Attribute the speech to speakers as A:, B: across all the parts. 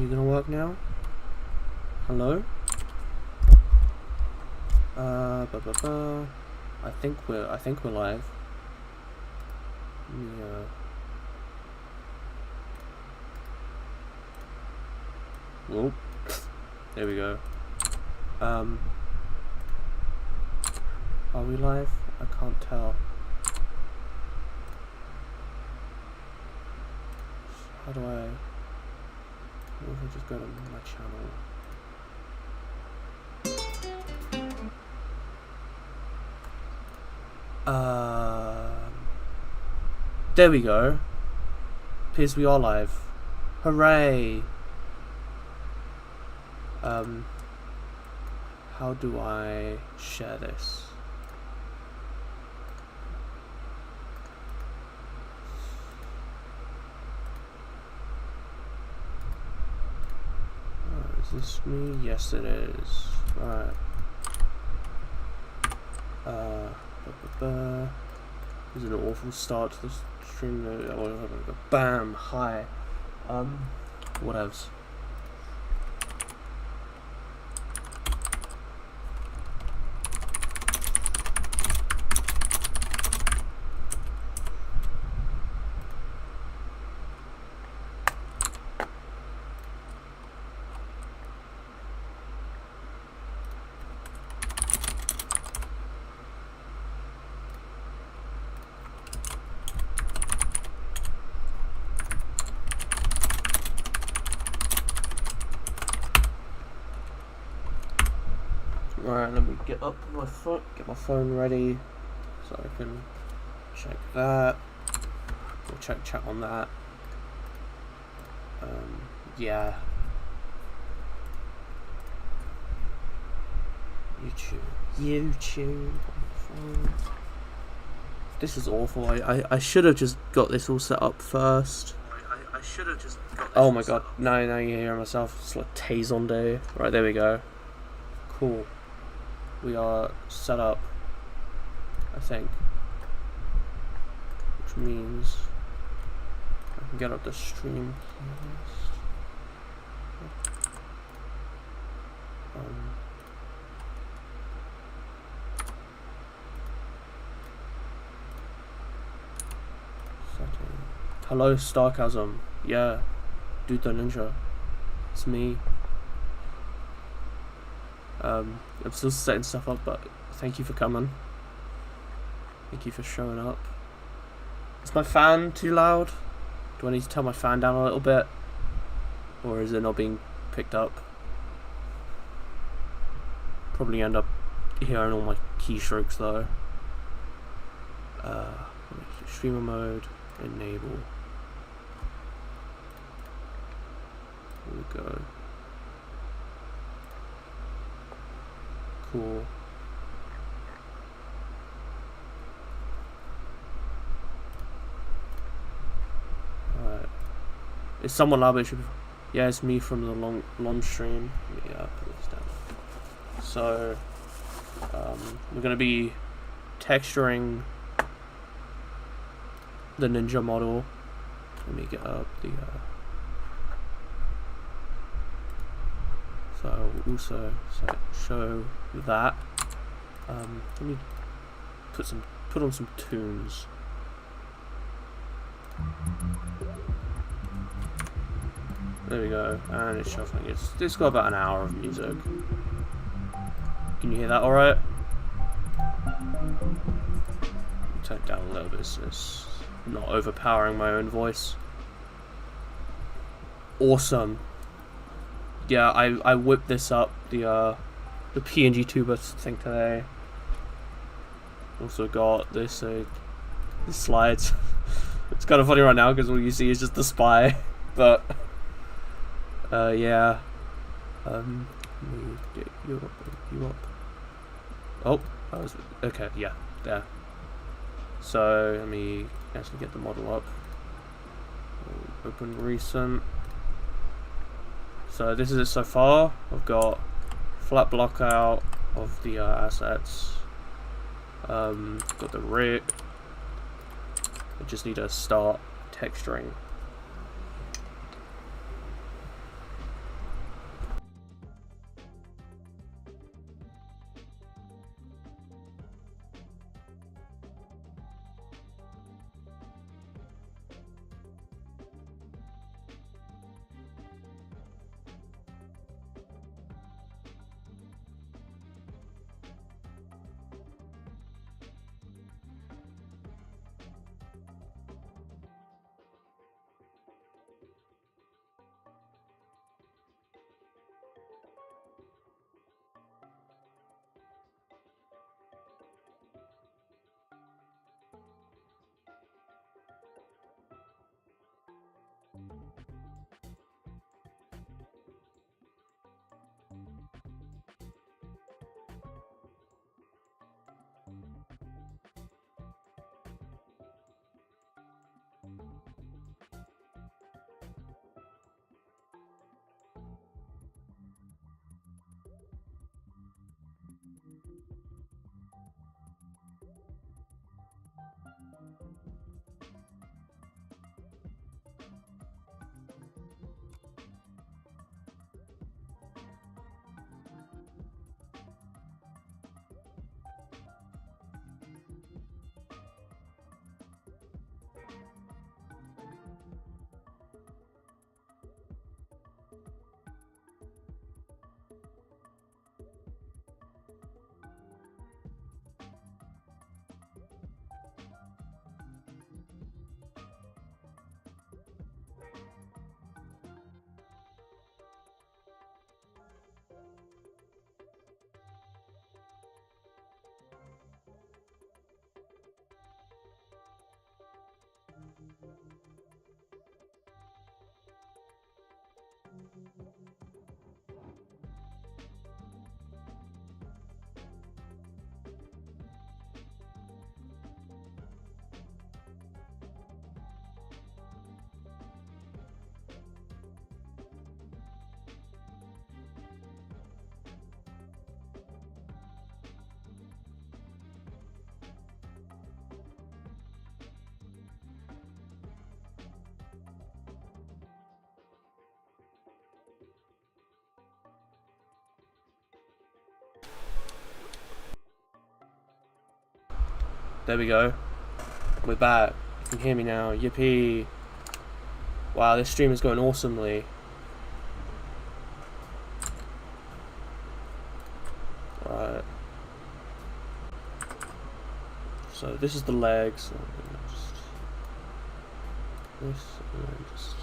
A: You gonna work now? Hello? I think we're live. Yeah. Whoop. There we go. Are we live? I can't tell. How do I... What if I just go to my channel? There we go. Appears we are live. Hooray! How do I share this? Oh, is this me? Yes, it is. Right. This is an awful start to the stream. Bam! Hi. Whatevs. Alright, let me get up my foot, get my phone ready so I can check that. We'll check chat on that. Yeah. YouTube. This is awful. I should have just got this all set up first. I should have just got this. Oh my god, now you hear myself. It's like Tazon Day. Right, there we go. Cool. We are set up, I think, which means I can get up the stream playlist. Setting. Hello, Starchasm. Yeah, DudeTheNinja. It's me. I'm still setting stuff up, but thank you for coming. Thank you for showing up. Is my fan too loud? Do I need to turn my fan down a little bit? Or is it not being picked up? Probably end up hearing all my keystrokes though. Streamer mode, enable. Here we go. Cool. Alright. Is someone live? It should be. Yeah, it's me from the long stream. Yeah, put this down. So, we're gonna be texturing the Ninja model. Let me get up the. So I will also show that. Let me put on some tunes. There we go, and it's shuffling. It's got about an hour of music. Can you hear that? All right. Turn it down a little bit so it's not overpowering my own voice. Awesome. Yeah, I whipped this up, the PNG tuber thing today. Also got this the slides. It's kind of funny right now because all you see is just the spy, but yeah. Let me get you up. Oh, that was okay. Yeah, there. So let me actually get the model up. Open recent. So this is it so far. I've got flat block out of the assets. Got the rig. I just need to start texturing. There we go. We're back. You can hear me now. Yippee. Wow, this stream is going awesomely. Right. So this is the legs. Just this, and then just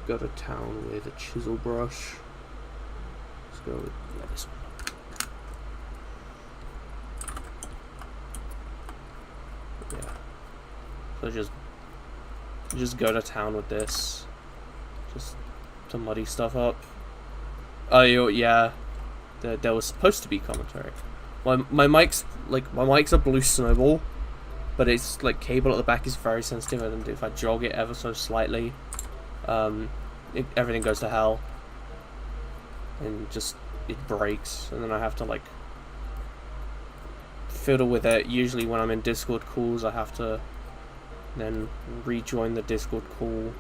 A: go to town with a chisel brush. Let's go with this one. So just go to town with this, just to muddy stuff up. Oh yeah, there was supposed to be commentary. My mic's a blue snowball, but it's like cable at the back is very sensitive, and if I jog it ever so slightly, everything goes to hell, and it breaks, and then I have to like fiddle with it. Usually when I'm in Discord calls, I have to then rejoin the Discord call.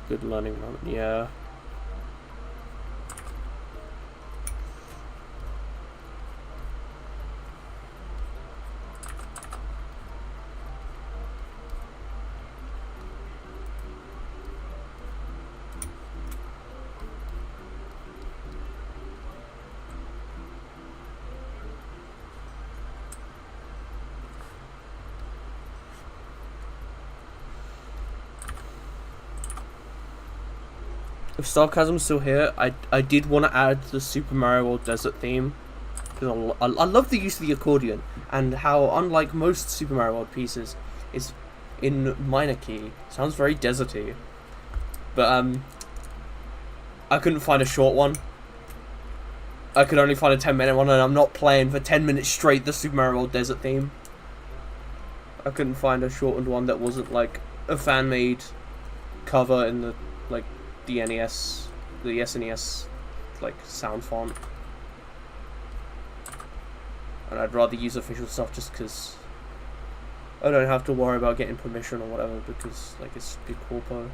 A: Good learning moment, yeah. If Sarcasm's still here, I did want to add the Super Mario World Desert theme, because I love the use of the accordion, and how, unlike most Super Mario World pieces, it's in minor key. Sounds very deserty. But, I couldn't find a short one. I could only find a 10-minute one, and I'm not playing for 10 minutes straight the Super Mario World Desert theme. I couldn't find a shortened one that wasn't, like, a fan-made cover in the, like, the SNES, like, sound font. And I'd rather use official stuff just because I don't have to worry about getting permission or whatever, because, like, it's good corpo.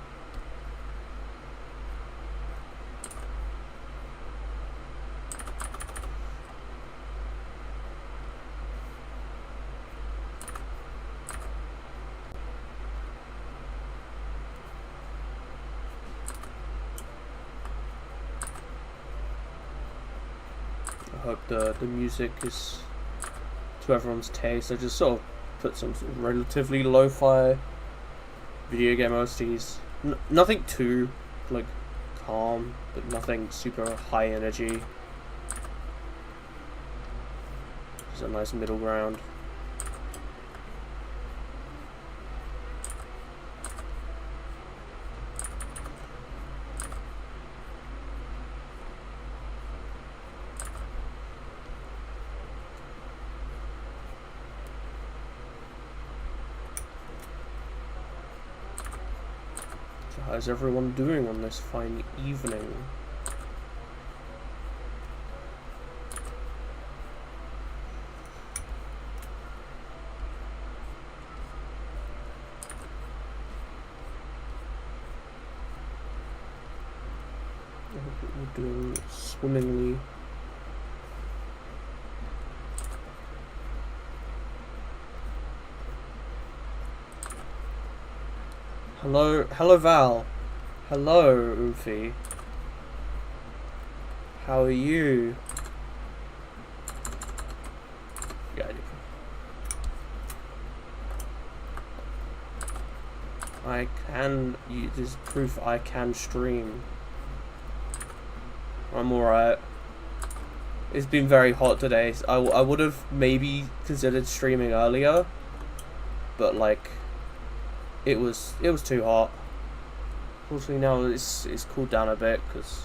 A: I hope the music is to everyone's taste. I just sort of put some sort of relatively lo-fi video game OSTs. Nothing too, like, calm, but nothing super high energy. Just a nice middle ground. how's everyone doing on this fine evening? I hope we're doing swimmingly. Hello Val. Hello Ufi. How are you? Yeah, I can. There's proof I can stream. I'm alright. It's been very hot today. So I would have maybe considered streaming earlier, but like, it was too hot. Fortunately now it's cooled down a bit because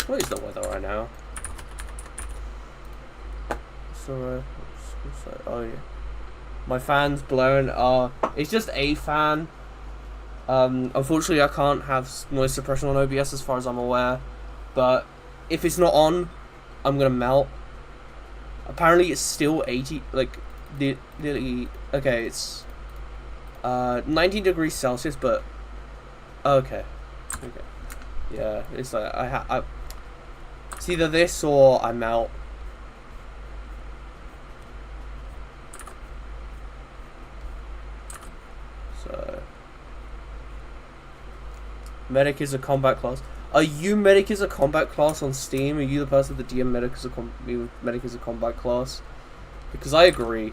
A: what is the weather right now? So oh yeah, my fan's blown. It's just a fan. Unfortunately I can't have noise suppression on OBS as far as I'm aware, but if it's not on, I'm gonna melt. Apparently it's still 80, like nearly. Okay, it's 19 degrees Celsius, but okay. Yeah, it's like it's either this or I melt. So medic is a combat class. Are you medic is a combat class on Steam? Are you the person that DM medic is a combat class? Because I agree.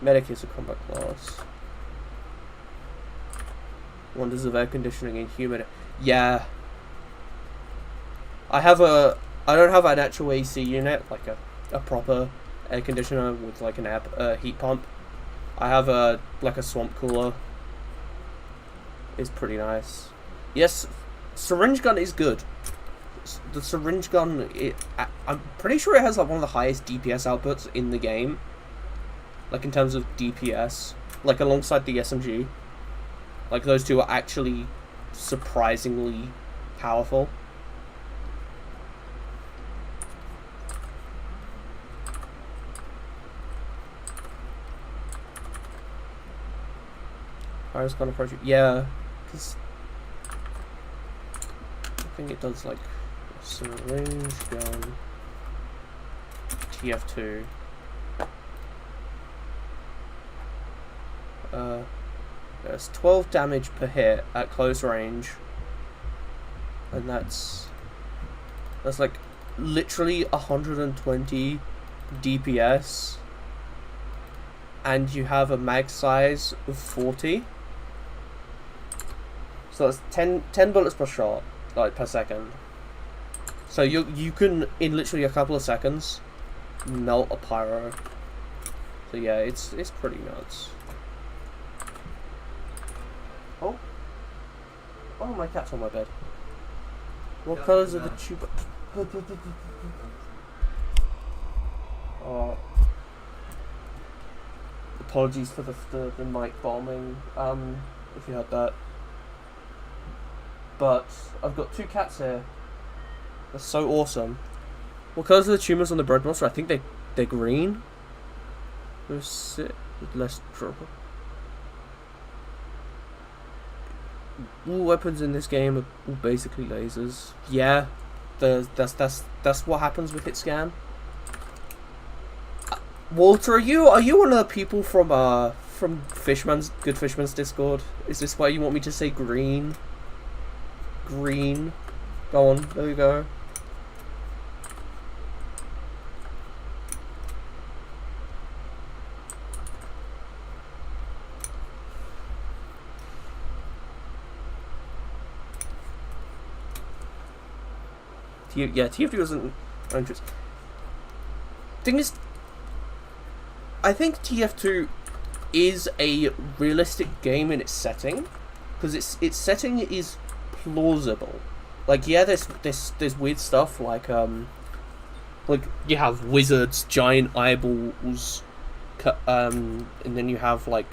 A: Medic is a combat class. Wonders of air conditioning in humid. Yeah. I don't have an actual AC unit, like a proper air conditioner with like an heat pump. I have like a swamp cooler. It's pretty nice. Yes, syringe gun is good. The syringe gun, I'm pretty sure it has like one of the highest DPS outputs in the game. Like in terms of DPS, like alongside the SMG. Like those two are actually surprisingly powerful. Fire's gonna approach you. Yeah, because I think it does like a syringe gun. TF2. There's 12 damage per hit at close range, and that's like literally 120 DPS, and you have a mag size of 40. So that's 10 bullets per shot, like per second. So you can in literally a couple of seconds melt a pyro. So yeah, it's pretty nuts. Oh, my cat's on my bed. What colours are the tube? Oh. Apologies for the mic bombing, if you heard that. But I've got two cats here. They're so awesome. What colours are the tumors on the bread monster? I think they're green. They're sick with less trouble. All weapons in this game are all basically lasers. Yeah, that's what happens with hit scan. Walter, are you one of the people from Good Fishman's Discord? Is this why you want me to say green? Green. Go on, there you go. TF2 wasn't interesting. Thing is, I think TF2 is a realistic game in its setting, because its setting is plausible. Like, yeah, there's weird stuff like you have wizards, giant eyeballs, and then you have like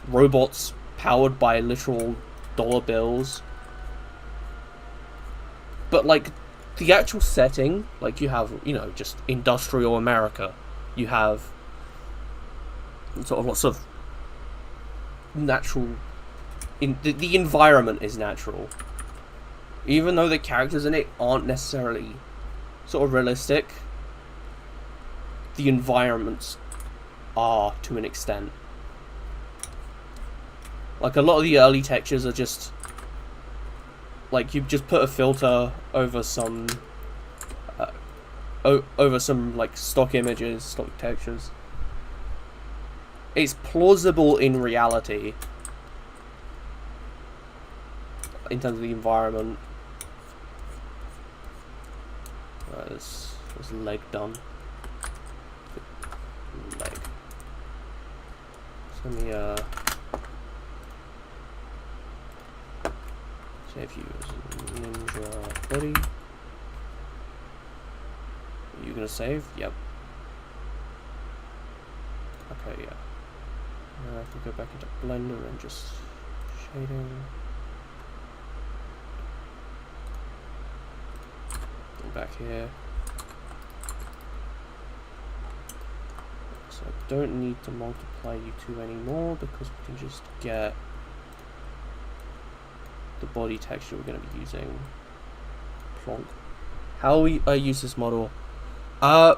A: robots powered by literal dollar bills. But like the actual setting, like you have, you know, just industrial America. You have sort of lots of natural. The environment is natural, even though the characters in it aren't necessarily sort of realistic. The environments are to an extent. Like a lot of the early textures are just like you just put a filter over some like stock images, stock textures. It's plausible in reality in terms of the environment. There's leg done. Leg. So let me save you as Ninja Body. Are you gonna save? Yep. Okay, yeah. Now I have to go back into Blender and just shading. Go back here. So I don't need to multiply you two anymore because we can just get the body texture we're going to be using. Plonk. How we use this model?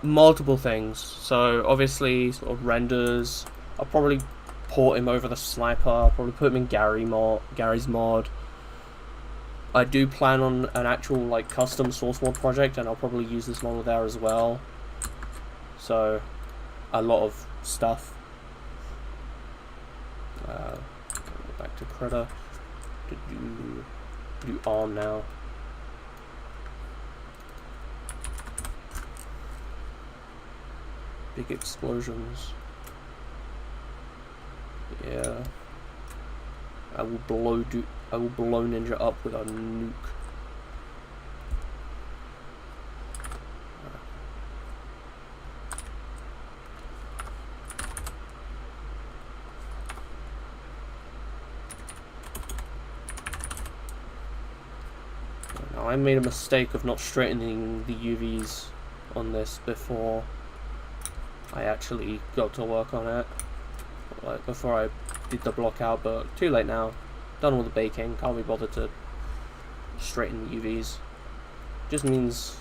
A: Multiple things. So obviously sort of renders. I'll probably port him over the sniper. I'll probably put him in Gary's mod. I do plan on an actual like custom source mod project, and I'll probably use this model there as well. So a lot of stuff. Back to Critter. Do arm now. Big explosions. Yeah. I will blow Ninja up with a nuke. Now I made a mistake of not straightening the UVs on this before I actually got to work on it. Like before I did the block out, but too late now. Done all the baking, can't be bothered to straighten the UVs. Just means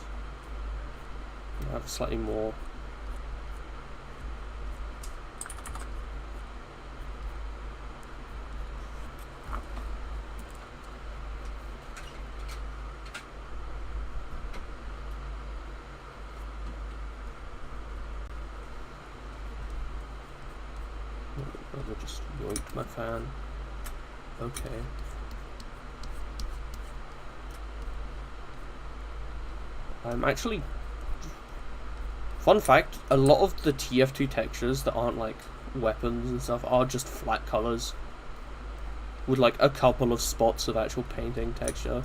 A: I have slightly more. I just yoinked my fan. Okay. Actually, fun fact, a lot of the TF2 textures that aren't like weapons and stuff are just flat colors with like a couple of spots of actual painting texture.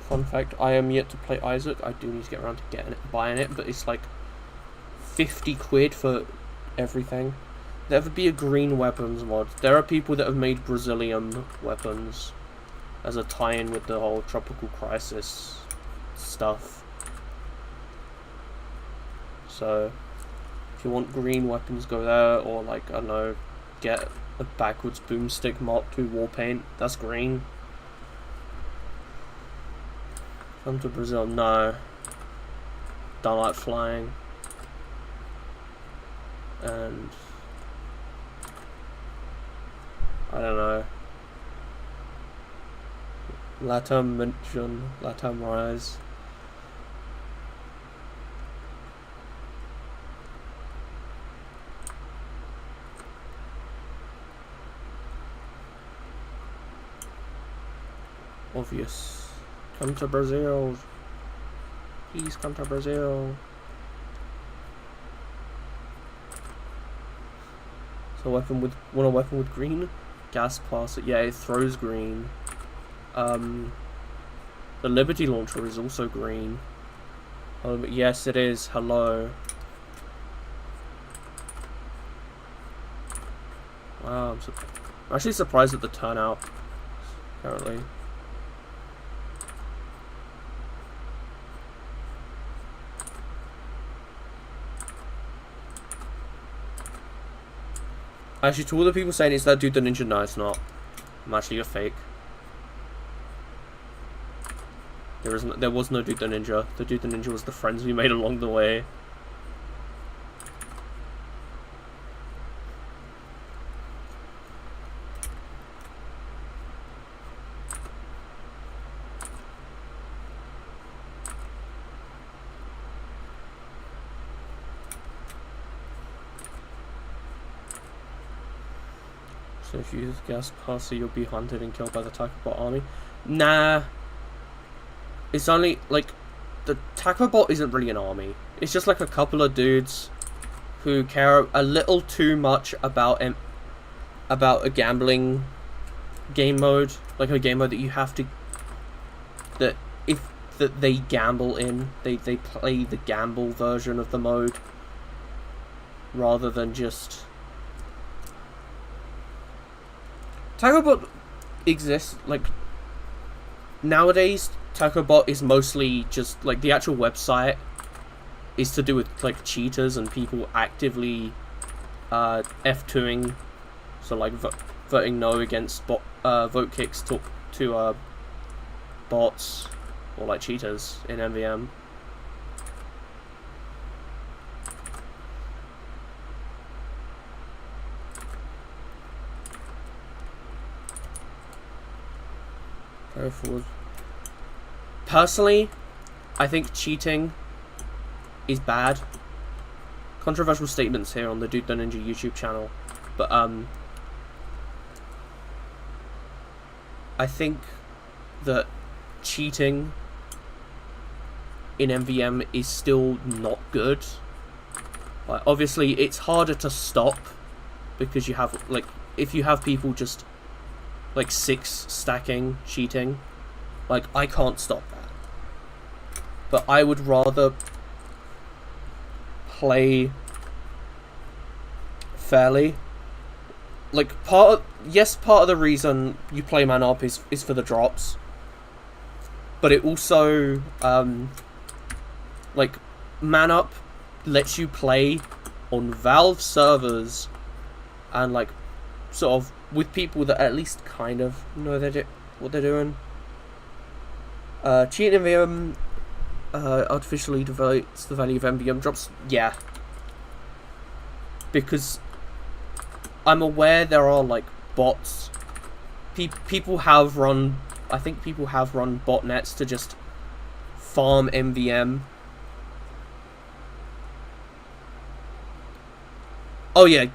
A: Fun fact, I am yet to play Isaac. I do need to get around to buying it, but it's like 50 quid for everything. There would be a green weapons mod. There are people that have made Brazilian weapons as a tie-in with the whole tropical crisis stuff. So, if you want green weapons, go there, or like, I don't know, get a backwards boomstick Mark II war paint. That's green. Come to Brazil, no. don't like flying. And I don't know. Latam mention, Latam rise. Obvious. Come to Brazil. Please come to Brazil. So want a weapon with green? Gas passer. Yeah, it throws green. The Liberty launcher is also green. Yes, it is. Hello. Wow, I'm actually surprised at the turnout. Apparently. Actually, to all the people saying it's that dude the ninja, no, it's not. I'm actually a fake. There was no dude the ninja. The dude the ninja was the friends we made along the way. So if you use gas passer, you'll be hunted and killed by the Takabot army. Nah. It's only, like, the Takabot isn't really an army. It's just like a couple of dudes who care a little too much about a gambling game mode. Like a game mode that you have to... that they gamble in. They play the gamble version of the mode. Rather than just... Takabot exists, like, nowadays, Takabot is mostly just, like, the actual website is to do with, like, cheaters and people actively, F2ing, so, like, voting no against vote kicks to bots, or, like, cheaters in MVM. Go forward. Personally, I think cheating is bad. Controversial statements here on the DudeTheNinja YouTube channel, but I think that cheating in MVM is still not good. Like, obviously, it's harder to stop because you have, like, if you have people just like 6 stacking cheating, like, I can't stop that. But I would rather play fairly. Like, part of the reason you play man up is for the drops. But it also, like, man up lets you play on Valve servers and, like, sort of with people that at least kind of know what they're doing. Cheating MVM artificially devalues the value of MVM drops. Yeah. Because I'm aware there are, like, bots. People have run... I think people have run botnets to just farm MVM. Oh yeah,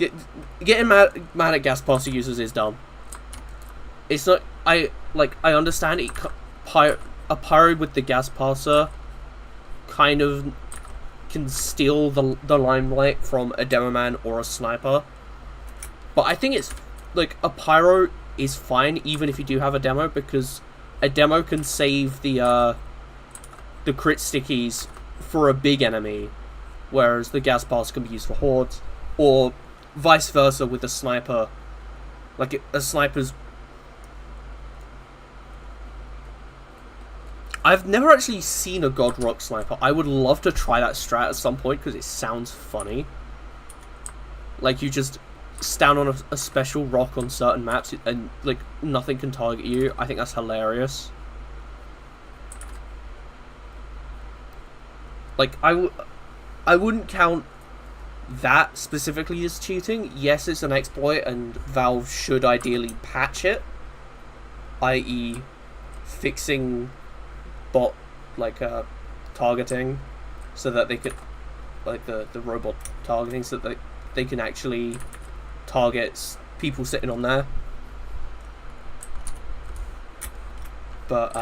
A: getting mad at gas passer users is dumb. It's not... I understand it... A pyro with the gas passer kind of can steal the limelight from a demo man or a sniper. But I think it's... like, a pyro is fine even if you do have a demo, because a demo can save the crit stickies for a big enemy, whereas the gas passer can be used for hordes, or vice versa with a sniper. Like, a sniper's... I've never actually seen a God Rock sniper. I would love to try that strat at some point because it sounds funny. Like, you just stand on a special rock on certain maps and, like, nothing can target you. I think that's hilarious. like I wouldn't count that specifically as cheating. Yes, it's an exploit, and Valve should ideally patch it, i.e., fixing bot targeting, so that they could the robot targeting, so that they can actually target people sitting on there. But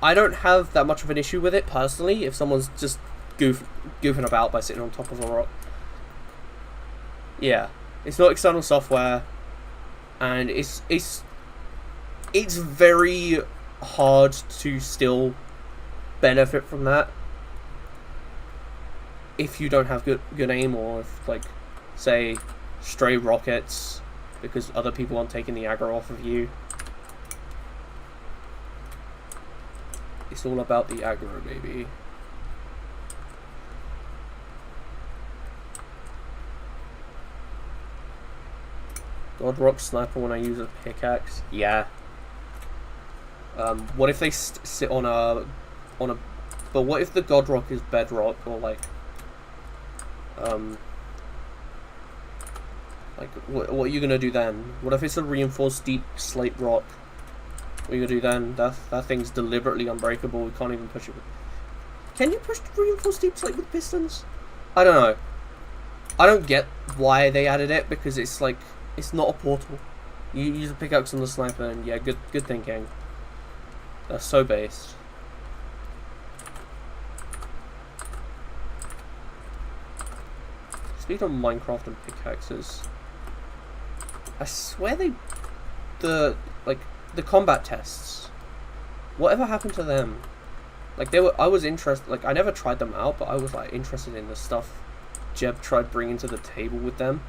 A: I don't have that much of an issue with it personally. If someone's just goofing about by sitting on top of a rock, yeah, it's not external software, and it's very hard to still benefit from that if you don't have good aim, or if, like, say, stray rockets because other people aren't taking the aggro off of you. It's all about the aggro, baby. God rock sniper when I use a pickaxe. Yeah. What if they sit on a? But what if the God rock is bedrock, or like what are you gonna do then? What if it's a reinforced deep slate rock? What are you gonna do then? That thing's deliberately unbreakable. We can't even push it. Can you push reinforced deep slate with pistons? I don't know. I don't get why they added it, because it's like, it's not a portal. You use a pickaxe on the sniper, and yeah, good thinking. That's so based. Speaking of Minecraft and pickaxes, I swear the combat tests, whatever happened to them? Like, I was interested, like, I never tried them out, but I was like interested in the stuff Jeb tried bringing to the table with them.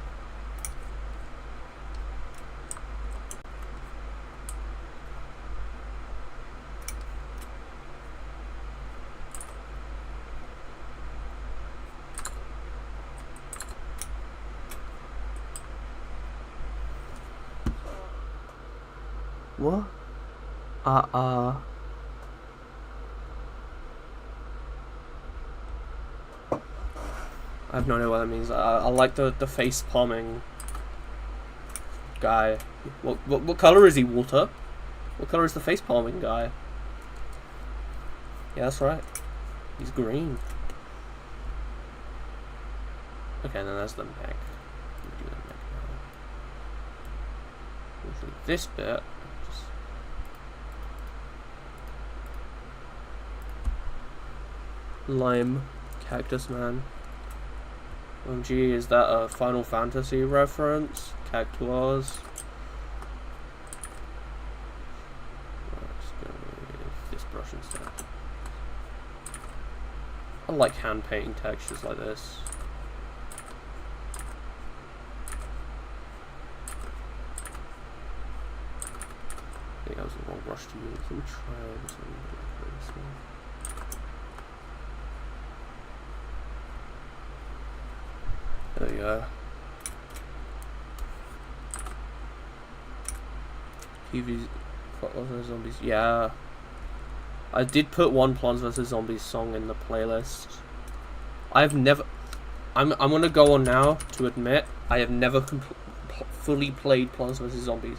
A: What? I have no idea what that means. I like the face palming guy. What color is he, Walter? What color is the face palming guy? Yeah, that's right. He's green. Okay, then that's the mech. We'll do the mech now. We'll do this bit. Lime Cactus Man. OMG, is that a Final Fantasy reference? Cactuars. Let's go with this brush instead. I like hand painting textures like this. I think that was the wrong brush to use. Let me try this one. There you go. Plants vs Zombies. Yeah. I did put one Plants vs Zombies song in the playlist. I've never... I'm gonna go on now to admit I have never fully played Plants vs Zombies.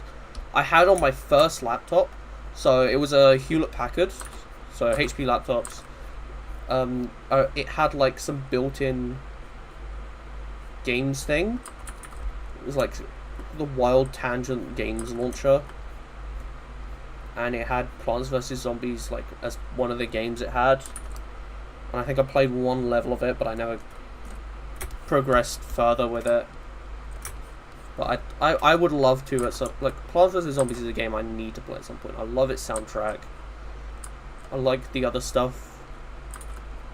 A: I had on my first laptop, so it was a Hewlett-Packard, so HP laptops. It had like some built-in games thing. It was like the Wild Tangent games launcher, and it had Plants vs Zombies like as one of the games it had, and I think I played one level of it, but I never progressed further with it. But I would love to at some, like, Plants vs Zombies is a game I need to play at some point. I love its soundtrack. I like the other stuff.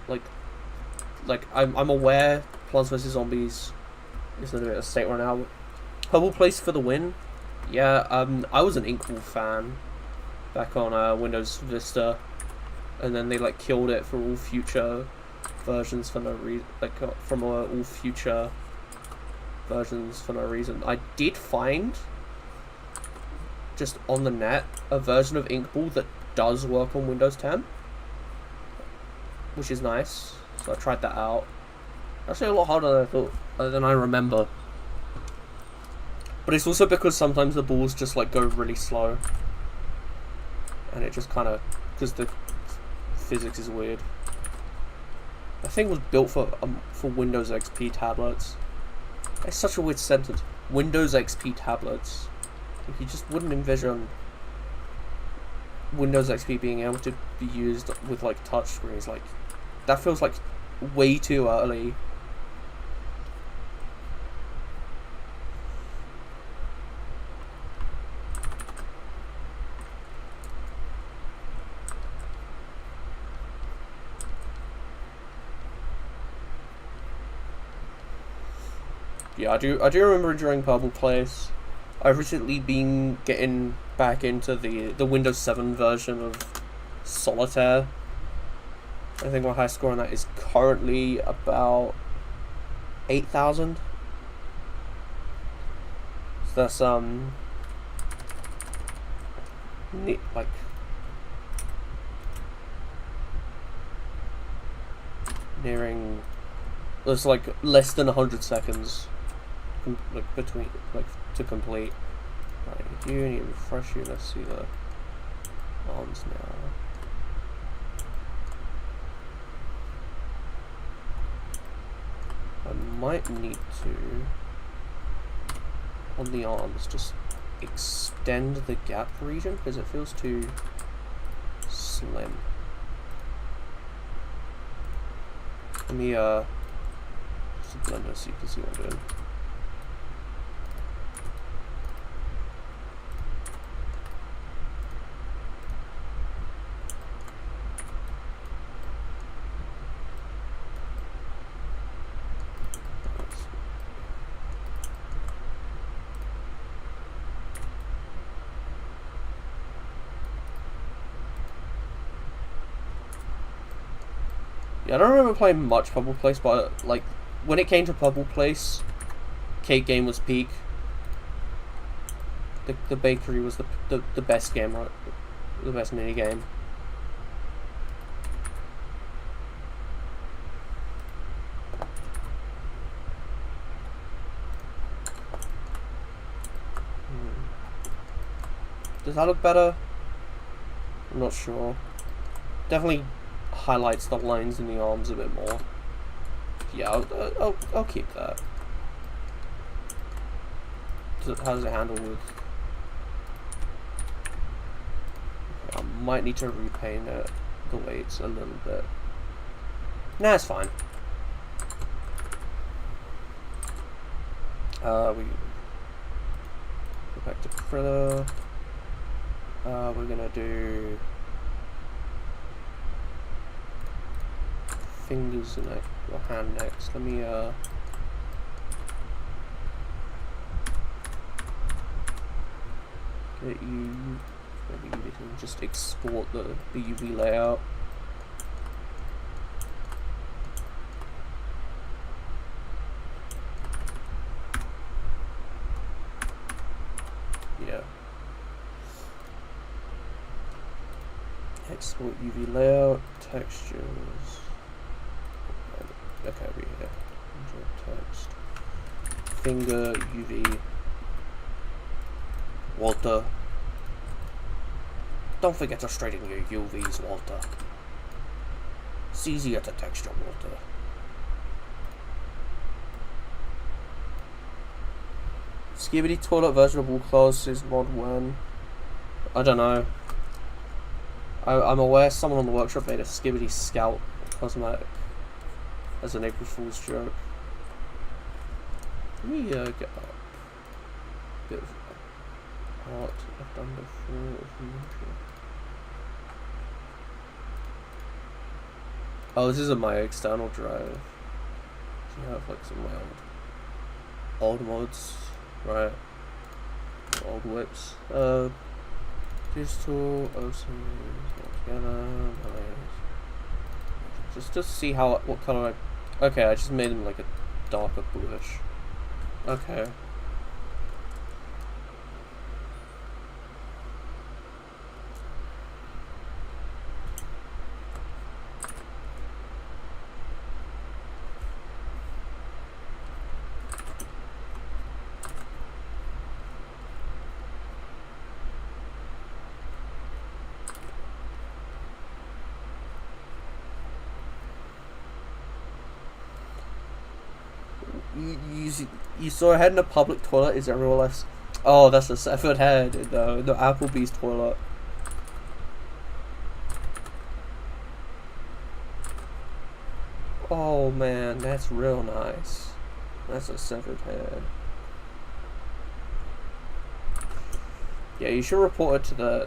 A: Like I'm aware Plants vs Zombies is in a bit of a state right now. Purple Place for the win. Yeah, I was an Inkwell fan back on Windows Vista, and then they like killed it for all future versions for no reason. From all future versions for no reason. I did find just on the net a version of Inkball that does work on Windows 10. which is nice. So I tried that out. Actually, a lot harder than I thought, than I remember. But it's also because sometimes the balls just like go really slow, and it just kind of, because the physics is weird. I think it was built for Windows XP tablets. It's such a weird sentence. Windows XP tablets. You just wouldn't envision Windows XP being able to be used with like touchscreens. Like, that feels like way too early. Yeah, I do remember during Purple Place, I've recently been getting back into the Windows 7 version of Solitaire. I think my high score on that is currently about 8,000. So that's like nearing. There's like less than 100 seconds. Like between, like, to complete. Right, you need to refresh you. Let's see the arms now. I might need to, on the arms, just extend the gap region because it feels too slim. Let me just a blender so you can see what I'm doing. Yeah, I don't remember playing much Purple Place, but like when it came to Purple Place, Cake Game was peak. The bakery was the best game, right? The best mini game. Does that look better? I'm not sure. Definitely highlights the lines in the arms a bit more. Yeah, I'll keep that. How does it handle with? Okay, I might need to repaint it, the weights a little bit. Nah, it's fine. We go back to Krilla. We're gonna do fingers and or hand next. Let me get you. Maybe we can just export the UV layout. Yeah. Export UV layout, textures. Okay, over here. Text. Finger, UV. Walter. Don't forget to straighten your UVs, Walter. It's easier to texture, Walter. Skibidi toilet version of all classes mod when? I don't know. I'm aware someone on the workshop made a Skibidi Scout cosmetic as an April Fool's joke. Let me get up. Bit of art I've done before. Oh, this isn't my external drive. So I have like some of my old mods, right? Old whips. Digital, awesome, altogether, nice. Just to see how, what color I, okay, I just made them like a darker bluish. Okay. you saw a head in a public toilet. Is there real life? Oh, that's a severed head in the Applebee's toilet. Oh man, that's real nice. That's a severed head. Yeah, you should report it to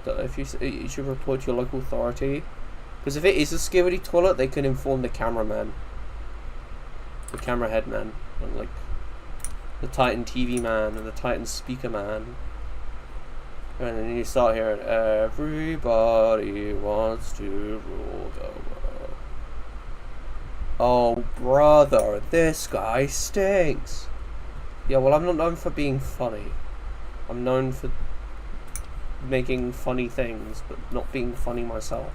A: you should report to your local authority, because if it is a skivvy toilet, they can inform the cameraman, the camera head man, and like the Titan TV man and the Titan speaker man. And then you start hearing, everybody wants to rule the world. Oh, brother, this guy stinks. Yeah, well, I'm not known for being funny. I'm known for making funny things, but not being funny myself.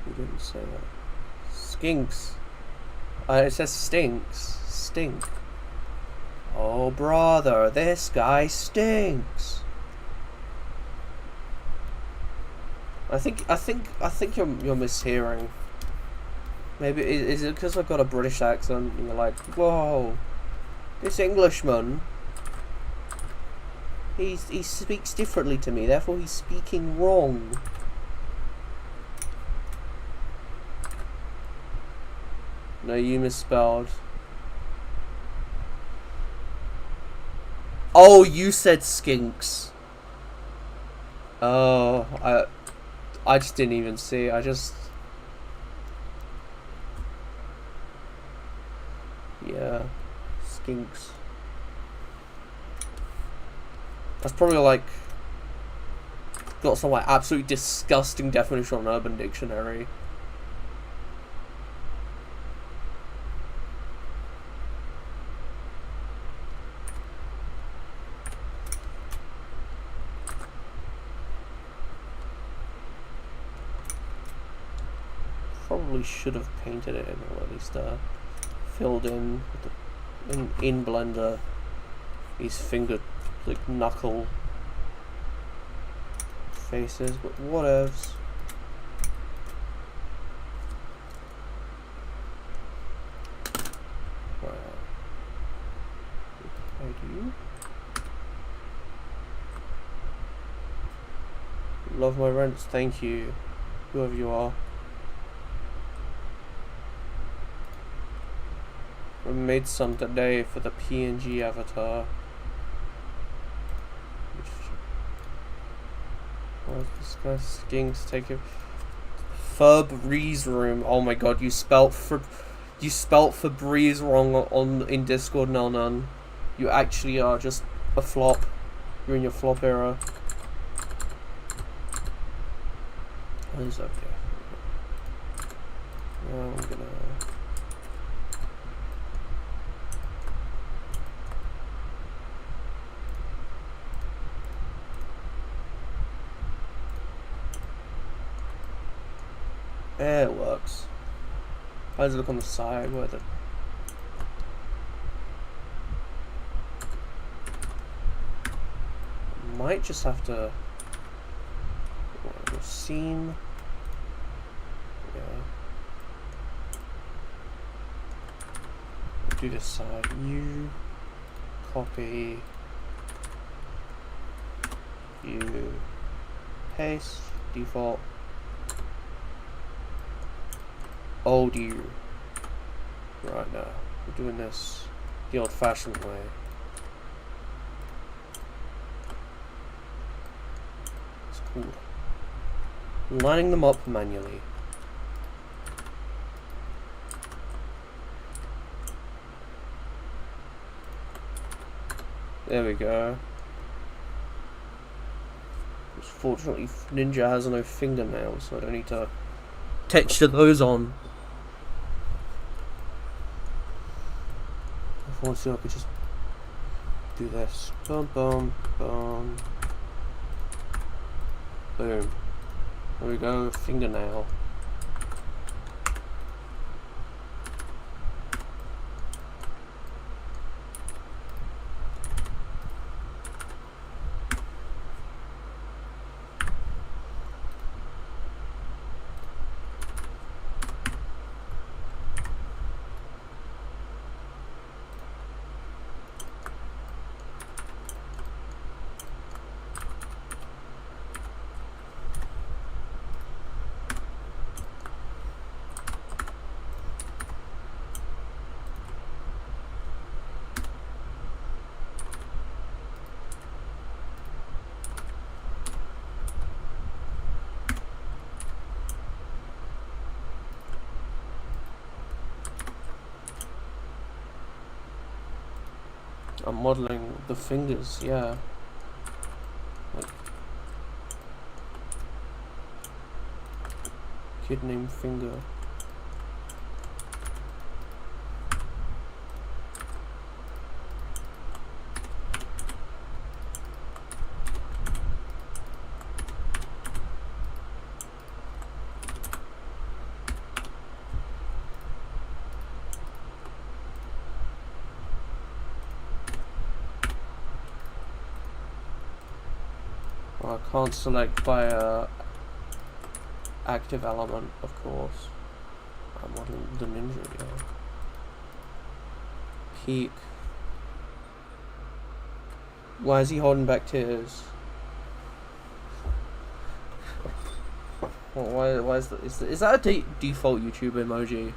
A: You didn't say that. Skinks. It says stinks. Stink. Oh, brother, this guy stinks. I think you're mishearing. Maybe is it because I've got a British accent and you're like, whoa, this Englishman, he speaks differently to me, therefore he's speaking wrong. No, you misspelled. Oh, you said skinks. Oh, I just didn't even see. Yeah, skinks. That's probably like got some like absolutely disgusting definition on Urban Dictionary. Probably should have painted it in, or at least filled in with in Blender these finger like knuckle faces, but whatevs. Right. I do. Love my rents, thank you, whoever you are. I made some today for the PNG avatar. Where's this guy? Skinks, take it. Febreze room. Oh my god, you spelt Febreze wrong in Discord, none. You actually are just a flop. You're in your flop era. What is up here? Now I'm gonna. There it works. How does it look on the side? Where the might just have to scene. Yeah. Do this side. You copy. You paste default. Oh dear. Right now, we're doing this the old-fashioned way. It's cool. Lining them up manually. There we go. Fortunately, Ninja has no fingernails, so I don't need to texture those on. If I want to, I could just do this. Boom, boom, boom. Boom. There we go, fingernail. I'm modeling the fingers, yeah. Like, kid named Finger. Well, I can't select by active element, of course. I'm modeling the ninja, yeah. Peak. Why is he holding back tears? Well, why is that? Is that a default YouTube emoji?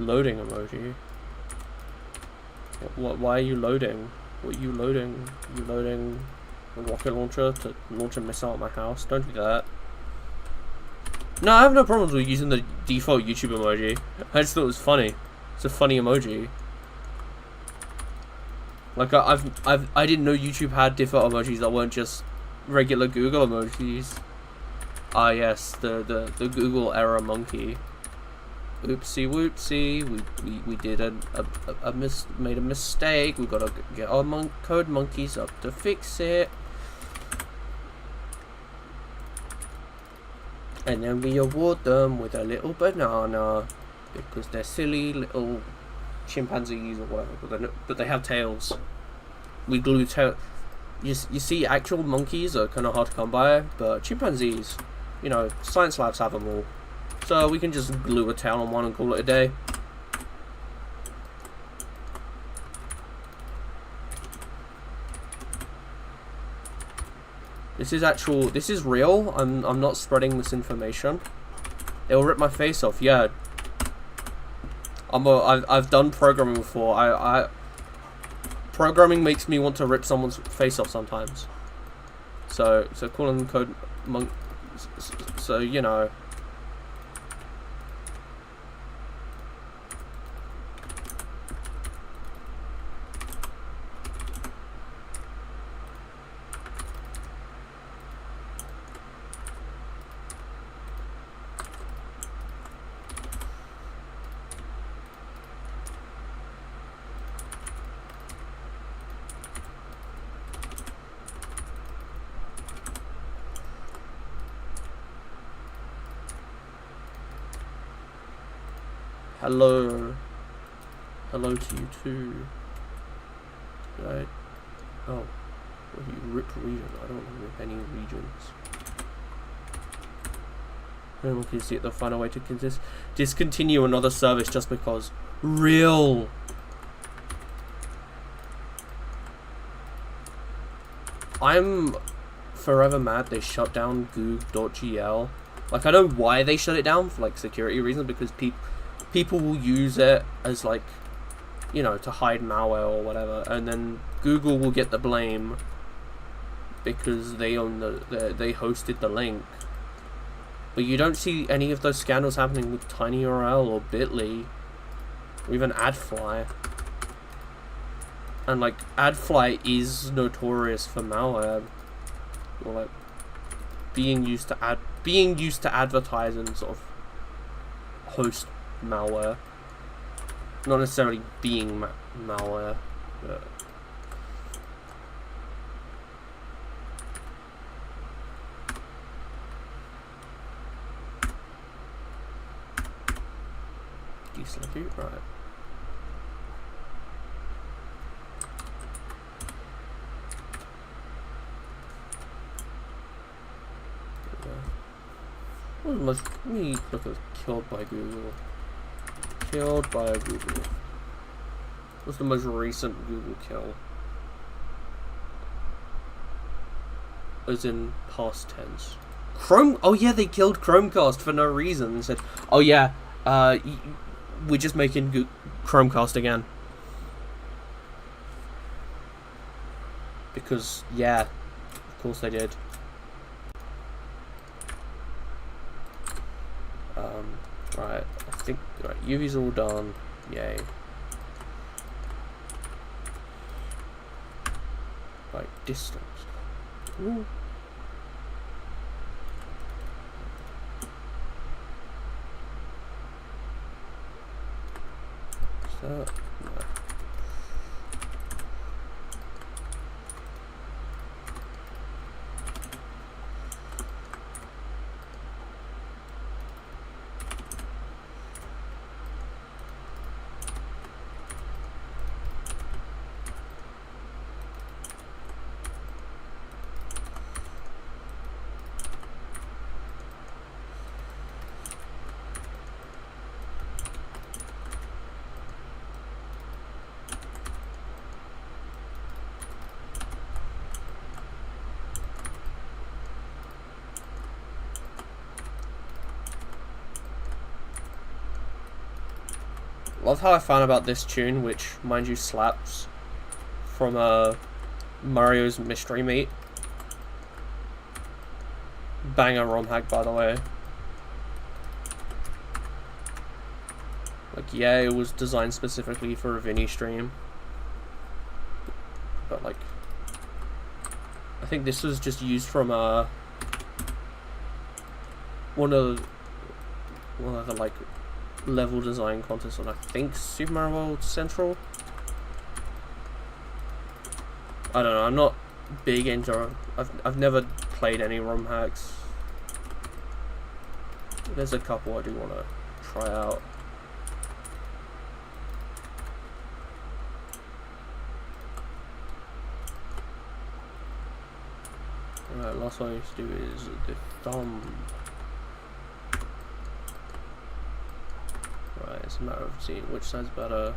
A: Loading emoji. Why are you loading? What are you loading? You loading a rocket launcher to launch a missile at my house? Don't do that. No, I have no problems with using the default YouTube emoji. I just thought it was funny. It's a funny emoji. Like I didn't know YouTube had default emojis that weren't just regular Google emojis. Ah yes, the Google error monkey. Oopsie whoopsie, we did made a mistake. We gotta get our code monkeys up to fix it, and then we award them with a little banana because they're silly little chimpanzees or whatever, but they have tails. We glue tail. You see, actual monkeys are kind of hard to come by, but chimpanzees, you know, science labs have them all. So we can just glue a tail on one and call it a day. This is real. I'm not spreading this information. It'll rip my face off. Yeah. I've done programming before. Programming makes me want to rip someone's face off sometimes. So calling code monk. So you know. Hello. Hello to you too. Right. Oh. Well, you rip region. I don't want to rip any regions. And we can see it. They'll find a way to discontinue another service just because. Real. I'm forever mad they shut down goog.gl. Like, I know why they shut it down, for like security reasons, because people will use it as like, you know, to hide malware or whatever, and then Google will get the blame because they own they hosted the link. But you don't see any of those scandals happening with TinyURL or Bitly or even AdFly. And like AdFly is notorious for malware, or like being used to advertise and sort of host malware, not necessarily being malware, but deselect, right. Let me look at killed by Google. Killed by Google. What's the most recent Google kill? As in past tense. Chrome. Oh yeah, they killed Chromecast for no reason. And said, "Oh yeah, we're just making Chromecast again. Because, yeah, of course they did. Right, I think, right, UV's all done. Yay. Right, distance. Ooh. Is that? No. Love how I found about this tune, which, mind you, slaps, from Mario's Mystery Meat. Banger ROM hack, by the way. Like, yeah, it was designed specifically for a Vinny stream. But, like, I think this was just used from one of the, like, level design contest on, I think, Super Mario World Central. I don't know, I'm not big into, I've never played any ROM hacks. There's a couple I do want to try out. Alright, last one I need to do is the thumb. Right, it's a matter of seeing which side's better.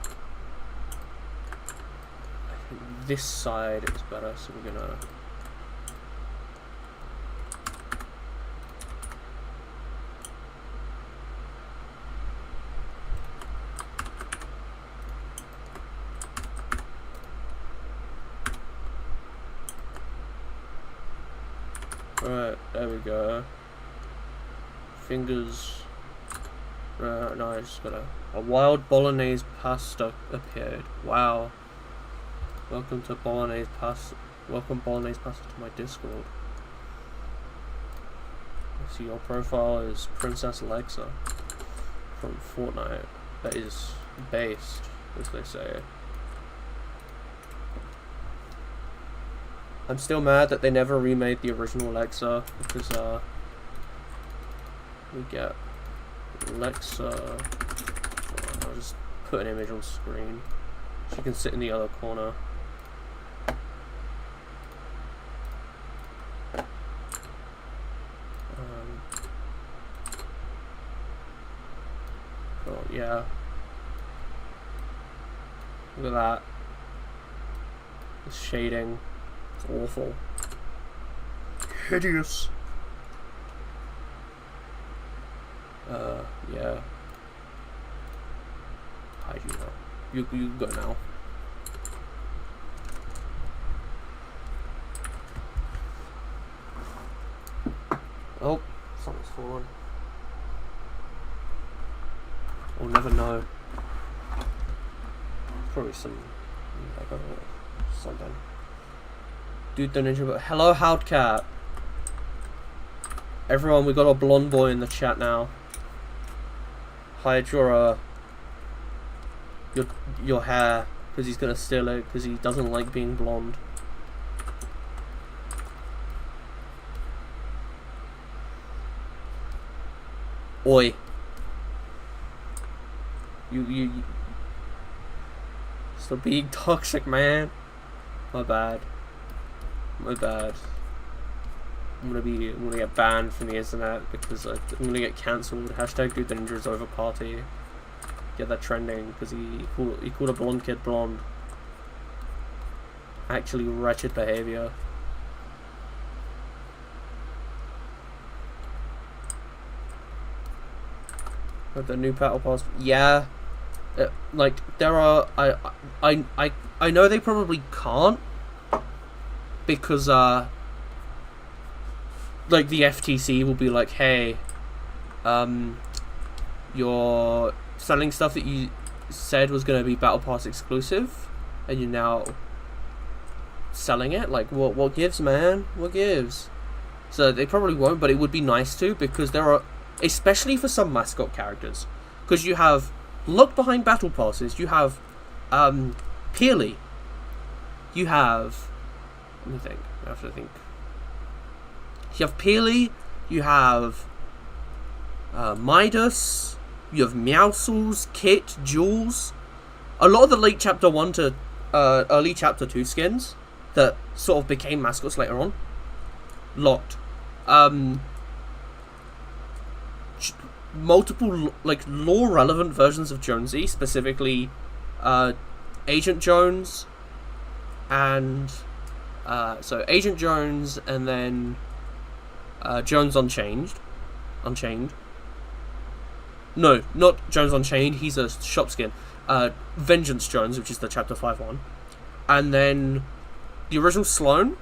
A: I think this side is better, so we're gonna... Right, there we go. Fingers... no, I just got a wild bolognese pasta appeared. Wow. Welcome bolognese pasta to my Discord. I see your profile is Princess Alexa from Fortnite. That is based, as they say. I'm still mad that they never remade the original Alexa, because we get Alexa. I'll just put an image on screen. She can sit in the other corner. Oh yeah. Look at that. The shading. It's awful. Hideous. Yeah. Hide you now. You go now. Oh, something's fallen. We'll never know. Probably some, I don't know, something. DudeTheNinja, but hello, Houndcat. Everyone, we got a blonde boy in the chat now. Hide your hair, because he's gonna steal it, because he doesn't like being blonde. Oi. You stop being toxic, man. My bad. My bad. I'm gonna get banned from the internet because I'm gonna get cancelled. Hashtag DudeTheNinja is over party. Get that trending because he called a blonde kid blonde. Actually wretched behavior. With the new battle pass, yeah. Like there are, I know they probably can't because like the FTC will be like, hey, you're selling stuff that you said was going to be Battle Pass exclusive, and you're now selling it. Like, what gives, man? What gives? So they probably won't, but it would be nice to, because there are, especially for some mascot characters, because you have look behind Battle Passes. You have Peely. You have, let me think. I have to think. You have Peely. You have Midas. You have Meowscles, Kit, Jules. A lot of the late Chapter 1 to early Chapter 2 skins that sort of became mascots later on. Locked. Multiple, like, lore-relevant versions of Jonesy, specifically Agent Jones and... so, Agent Jones and then Jones Unchained. No, not Jones Unchained, he's a shop skin. Vengeance Jones, which is the Chapter 5 one. And then the original Sloan.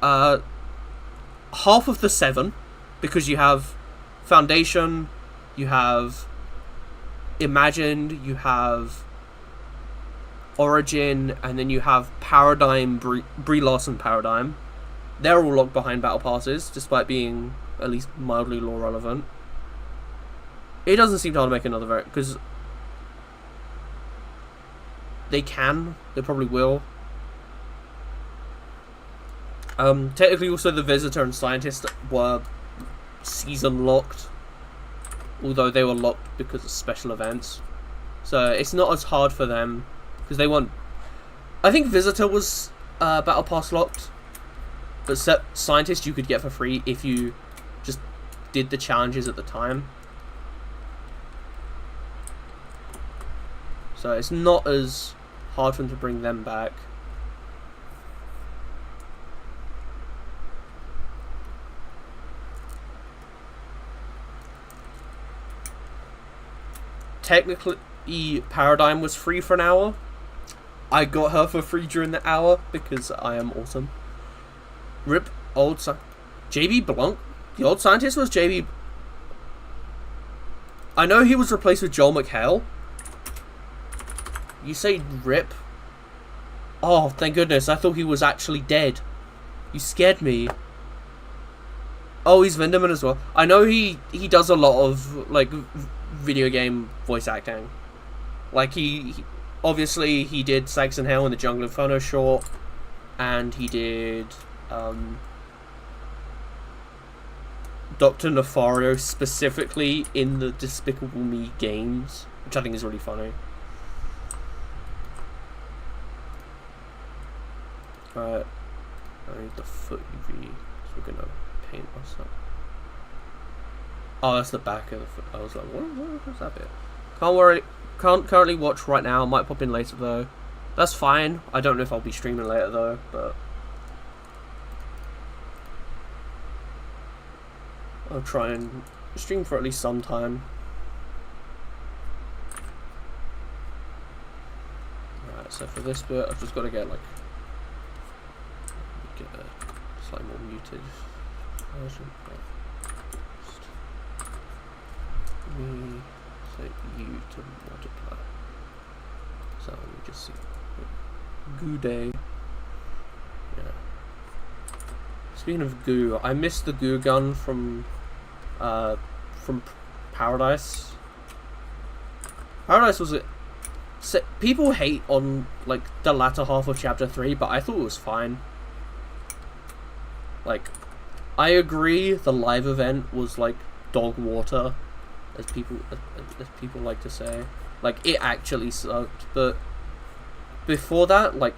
A: Half of the 7, because you have Foundation, you have Imagined, you have Origin, and then you have Paradigm, Brie Larson Paradigm. They're all locked behind Battle Passes, despite being at least mildly lore relevant. It doesn't seem hard to make another variant, because they probably will. Technically also the Visitor and Scientist were season locked, although they were locked because of special events. So it's not as hard for them, because they want... I think Visitor was Battle Pass locked, but Scientist you could get for free if you just did the challenges at the time. So it's not as hard for them to bring them back. Technically, Paradigm was free for an hour. I got her for free during the hour because I am awesome. Rip old JB Blanc. The old scientist was JB. I know he was replaced with Joel McHale. You say rip? Oh, thank goodness. I thought he was actually dead. You scared me. Oh, he's Vinderman as well. I know he does a lot of, like, video game voice acting. Like, he obviously, he did Saxon Hale in the Jungle Inferno short. And he did, Dr. Nefario specifically in the Despicable Me games, which I think is really funny. Alright, I need the foot UV, so we're gonna paint myself. Oh, that's the back of the foot. I was like, what was that bit? Can't currently watch right now, might pop in later though. That's fine, I don't know if I'll be streaming later though, but... I'll try and stream for at least some time. Alright, so for this bit, I've just got to get like... get a slightly more muted version. Me set you to multiply. So let me just see. Goo day. Yeah. Speaking of goo, I missed the goo gun from Paradise. Paradise was a... people hate on like the latter half of Chapter 3, but I thought it was fine. Like, I agree the live event was like dog water, as people like to say. Like, it actually sucked, but before that, like,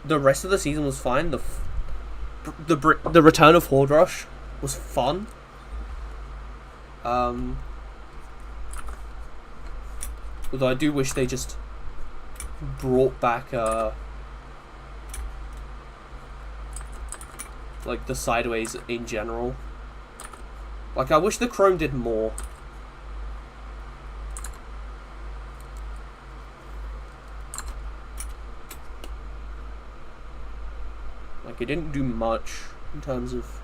A: the rest of the season was fine. The return of Horde Rush was fun. Although I do wish they just brought back like the sideways in general. Like, I wish the Chrome did more. Like, it didn't do much in terms of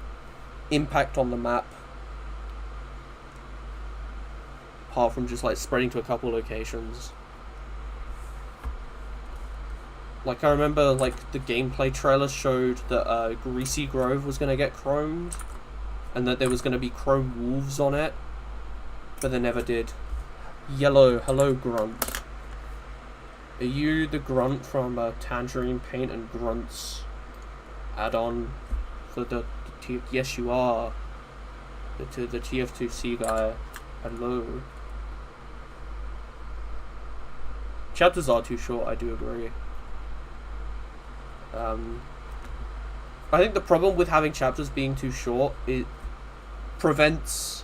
A: impact on the map. Apart from just, like, spreading to a couple locations. Like, I remember, like, the gameplay trailer showed that Greasy Grove was going to get chromed. And that there was going to be chrome wolves on it. But they never did. Yellow, hello, Grunt. Are you the Grunt from Tangerine Paint and Grunt's add-on for the yes, you are. The TF2C guy. Hello. Chapters are too short, I do agree. I think the problem with having chapters being too short, it prevents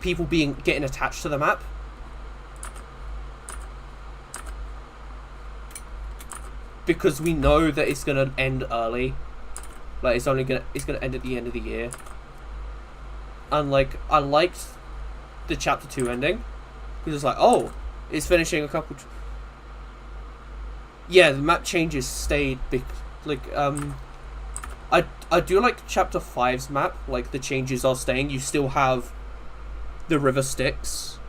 A: people getting attached to the map. Because we know that it's gonna end early. Like, it's gonna end at the end of the year. And like, I liked the chapter 2 ending. Because it's like, oh, it's finishing a couple yeah, the map changes stayed big. Like, I do like chapter 5's map. Like, the changes are staying. You still have the river Styx.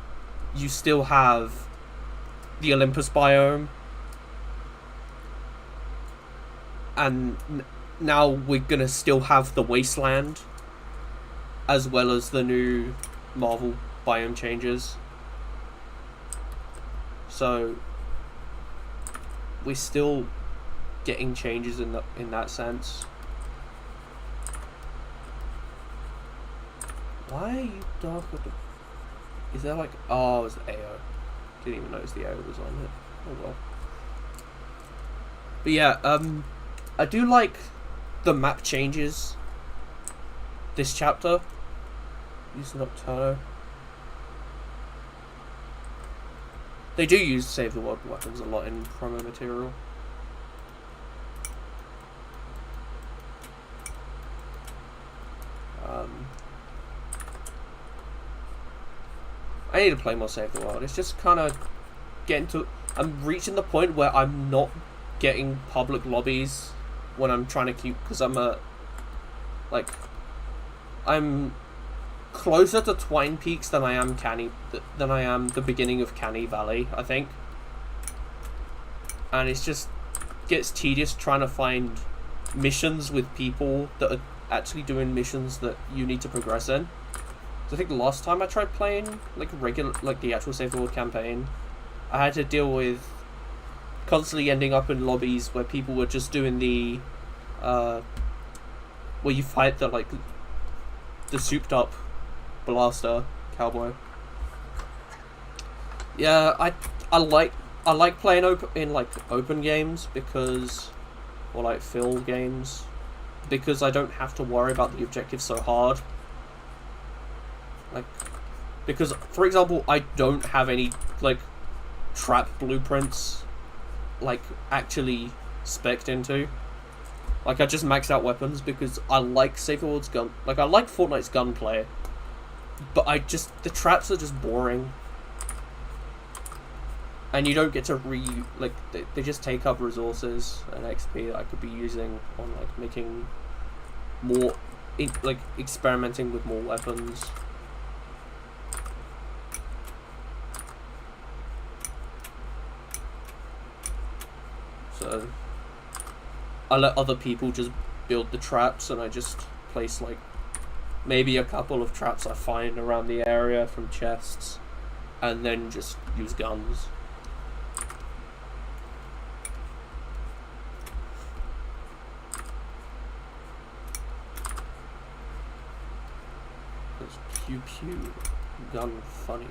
A: You still have the Olympus biome. And now we're gonna still have the wasteland, as well as the new Marvel biome changes. So we're still getting changes in that sense. Why are you darker? Is there like, oh, it's the AO. Didn't even notice the AO was on it. Oh well. But yeah, I do like the map changes this chapter. Use Nocturno. They do use Save the World weapons a lot in promo material. I need to play more Save the World. It's just kind of getting to... I'm reaching the point where I'm not getting public lobbies when I'm trying to keep... Because I'm like... I'm closer to Twine Peaks than I am the beginning of Canny Valley, I think. And it's just gets tedious trying to find missions with people that are actually doing missions that you need to progress in. So I think the last time I tried playing like the actual Save the World campaign, I had to deal with constantly ending up in lobbies where people were just doing the where you fight the souped up blaster cowboy. Yeah, I like playing in open games because, or like fill games, because I don't have to worry about the objectives so hard. Like, because for example, I don't have any like trap blueprints like actually spec'd into. Like, I just maxed out weapons because I like Save the World's gun. Like, I like Fortnite's gunplay, but the traps are just boring. And you don't get to they just take up resources and XP that I could be using on, like, making more, experimenting with more weapons. So I let other people just build the traps, and I just place like maybe a couple of traps I find around the area from chests, and then just use guns. It's pew pew gun funny.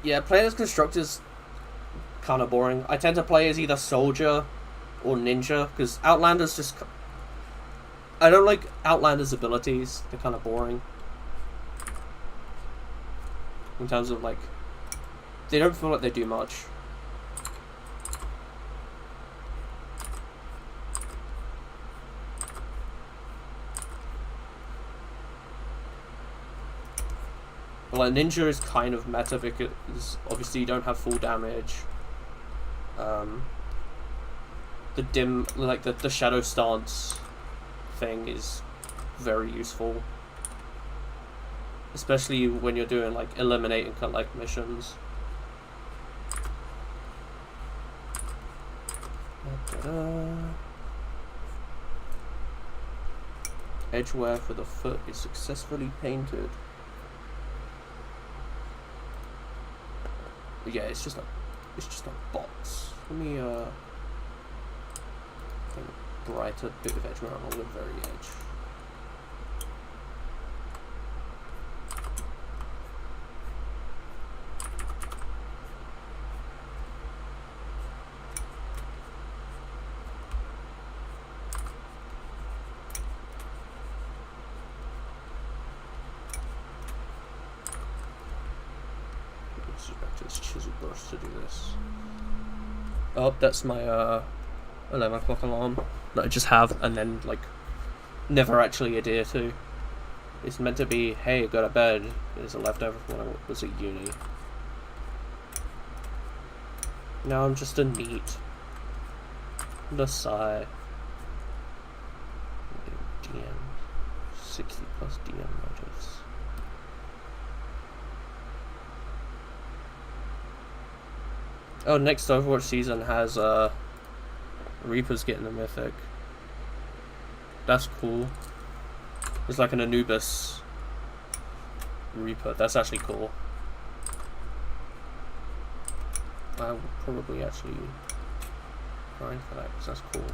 A: Yeah, playing as constructor's kind of boring. I tend to play as either soldier or ninja, because Outlander's just... I don't like Outlander's abilities. They're kind of boring. In terms of, like... They don't feel like they do much. But like Ninja is kind of meta because obviously you don't have full damage. The dim, like the shadow stance thing is very useful. Especially when you're doing like eliminate and collect missions. Edgeware for the foot is successfully painted. But yeah, it's just a box. Let me brighter bit of edgeware on the very edge. Chisel burst to do this. Oh, that's my 11 o'clock alarm that I just have and then like never actually adhere to. It's meant to be, hey, go to bed. It's a leftover from when I was at uni. Now I'm just a neat. The sigh. DM 60 plus DM motives. Oh, next Overwatch season has Reaper's getting a mythic. That's cool. It's like an Anubis Reaper. That's actually cool. I will probably actually grind for that because that's cool.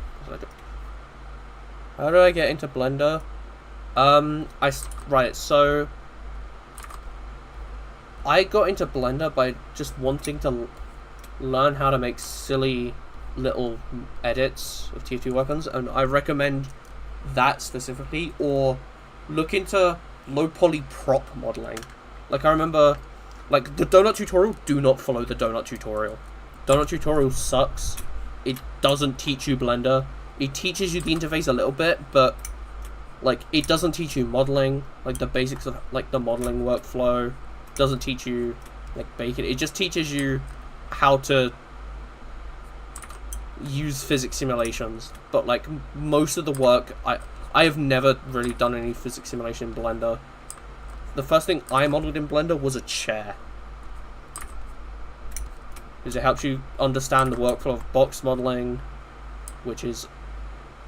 A: How do I get into Blender? Right, so I got into Blender by just wanting to learn how to make silly little edits of tier 2 weapons, and I recommend that specifically, or look into low poly prop modeling. Like I remember, like the donut tutorial, do not follow the donut tutorial. Donut tutorial sucks. It doesn't teach you Blender. It teaches you the interface a little bit, but like it doesn't teach you modeling, like the basics of like the modeling workflow. Doesn't teach you like bacon. It just teaches you how to use physics simulations, but like most of the work, I have never really done any physics simulation in Blender. The first thing I modeled in Blender was a chair, because it helps you understand the workflow of box modeling, which is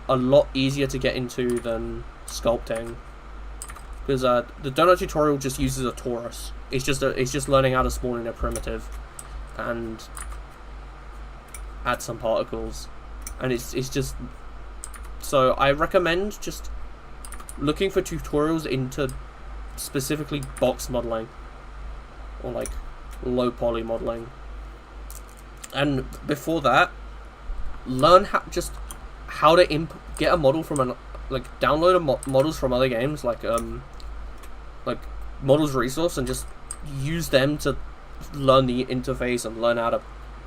A: a lot easier to get into than sculpting, because the donut tutorial just uses a torus. It's just learning how to spawn in a primitive and add some particles, and it's just, so I recommend just looking for tutorials into specifically box modeling or like low poly modeling, and before that learn how to get a model from download models from other games like models resource, and just use them to learn the interface and learn how to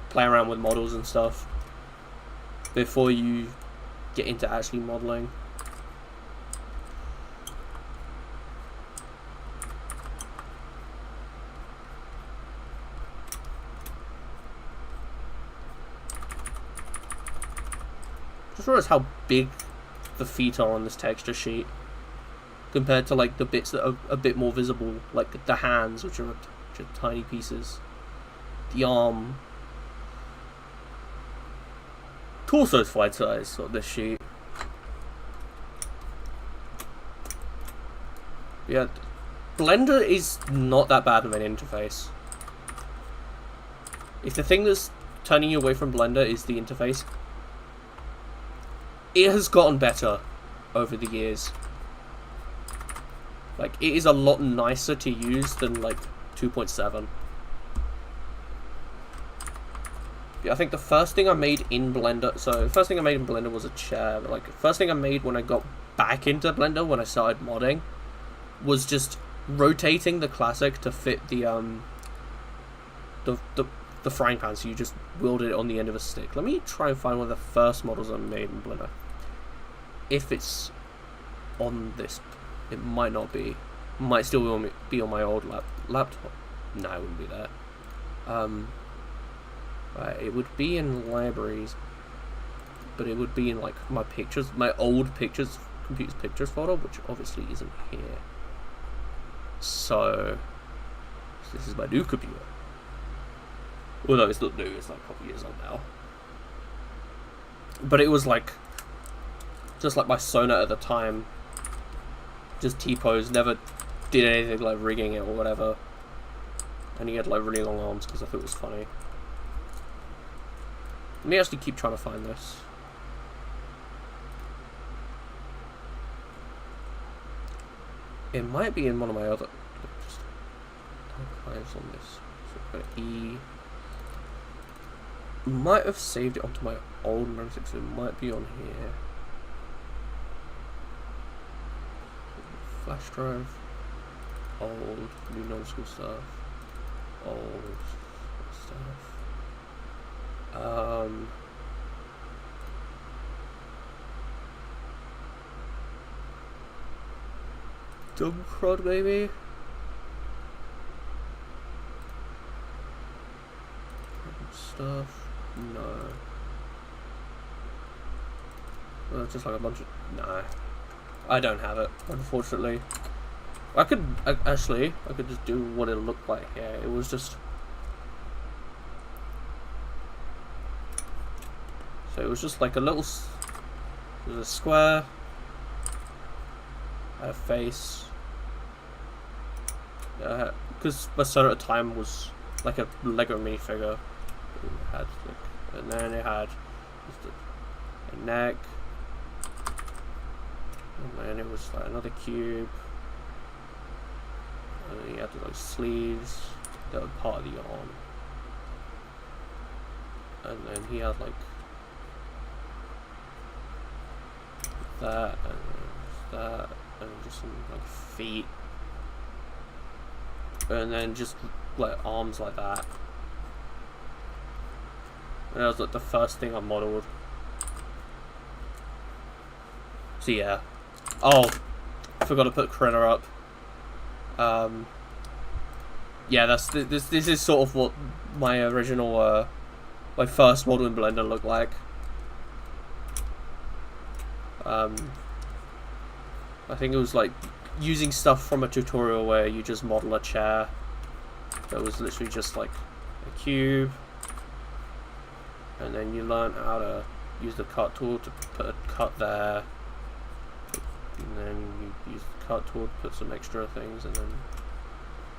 A: play around with models and stuff before you get into actually modeling. Just realize how big the feet are on this texture sheet compared to like the bits that are a bit more visible, like the hands, which are tiny pieces, the arm. Torso's flight size on this sheet. Yeah, Blender is not that bad of an interface. If the thing that's turning you away from Blender is the interface, it has gotten better over the years. Like, it is a lot nicer to use than like 2.7. I think the first thing I made in Blender, was a chair, but like the first thing I made when I got back into Blender, when I started modding, was just rotating the classic to fit the frying pan, so you just wielded it on the end of a stick. Let me try and find one of the first models I made in Blender. If it's on this, it might not be. Might still be on my old laptop. No, it wouldn't be that. Right, it would be in libraries, but it would be in like my pictures, my old pictures, computer's pictures folder, which obviously isn't here. So this is my new computer. Although it's not new, it's like a couple years old now. But it was like, just like my Sona at the time, just T-pose, never did anything like rigging it or whatever. And he had like really long arms because I thought it was funny. Let me actually keep trying to find this. It might be in one of my other just archives on this. So E. Might have saved it onto my old memory stick, so it might be on here. Flash drive. Old, new non-school stuff. Old stuff. Dumb crud, maybe? Stuff? No. Well, just like a bunch of... No. I don't have it, unfortunately. I could actually, I could just do what it looked like here. It was just... So it was just like a little... It was a square. A face. Because my son at the time was like a Lego minifigure. It had like, and then it had just a neck. And then it was like another cube. And then you had like sleeves that were part of the arm. And then he had like that and that and just some like feet. And then just like arms like that. And that was like the first thing I modelled. So yeah. Oh, I forgot to put Critter up. Yeah, that's this is sort of what my original my first model in Blender looked like. I think it was like using stuff from a tutorial where you just model a chair that was literally just like a cube, and then you learn how to use the cut tool to put a cut there, and then you use the cut tool to put some extra things, and then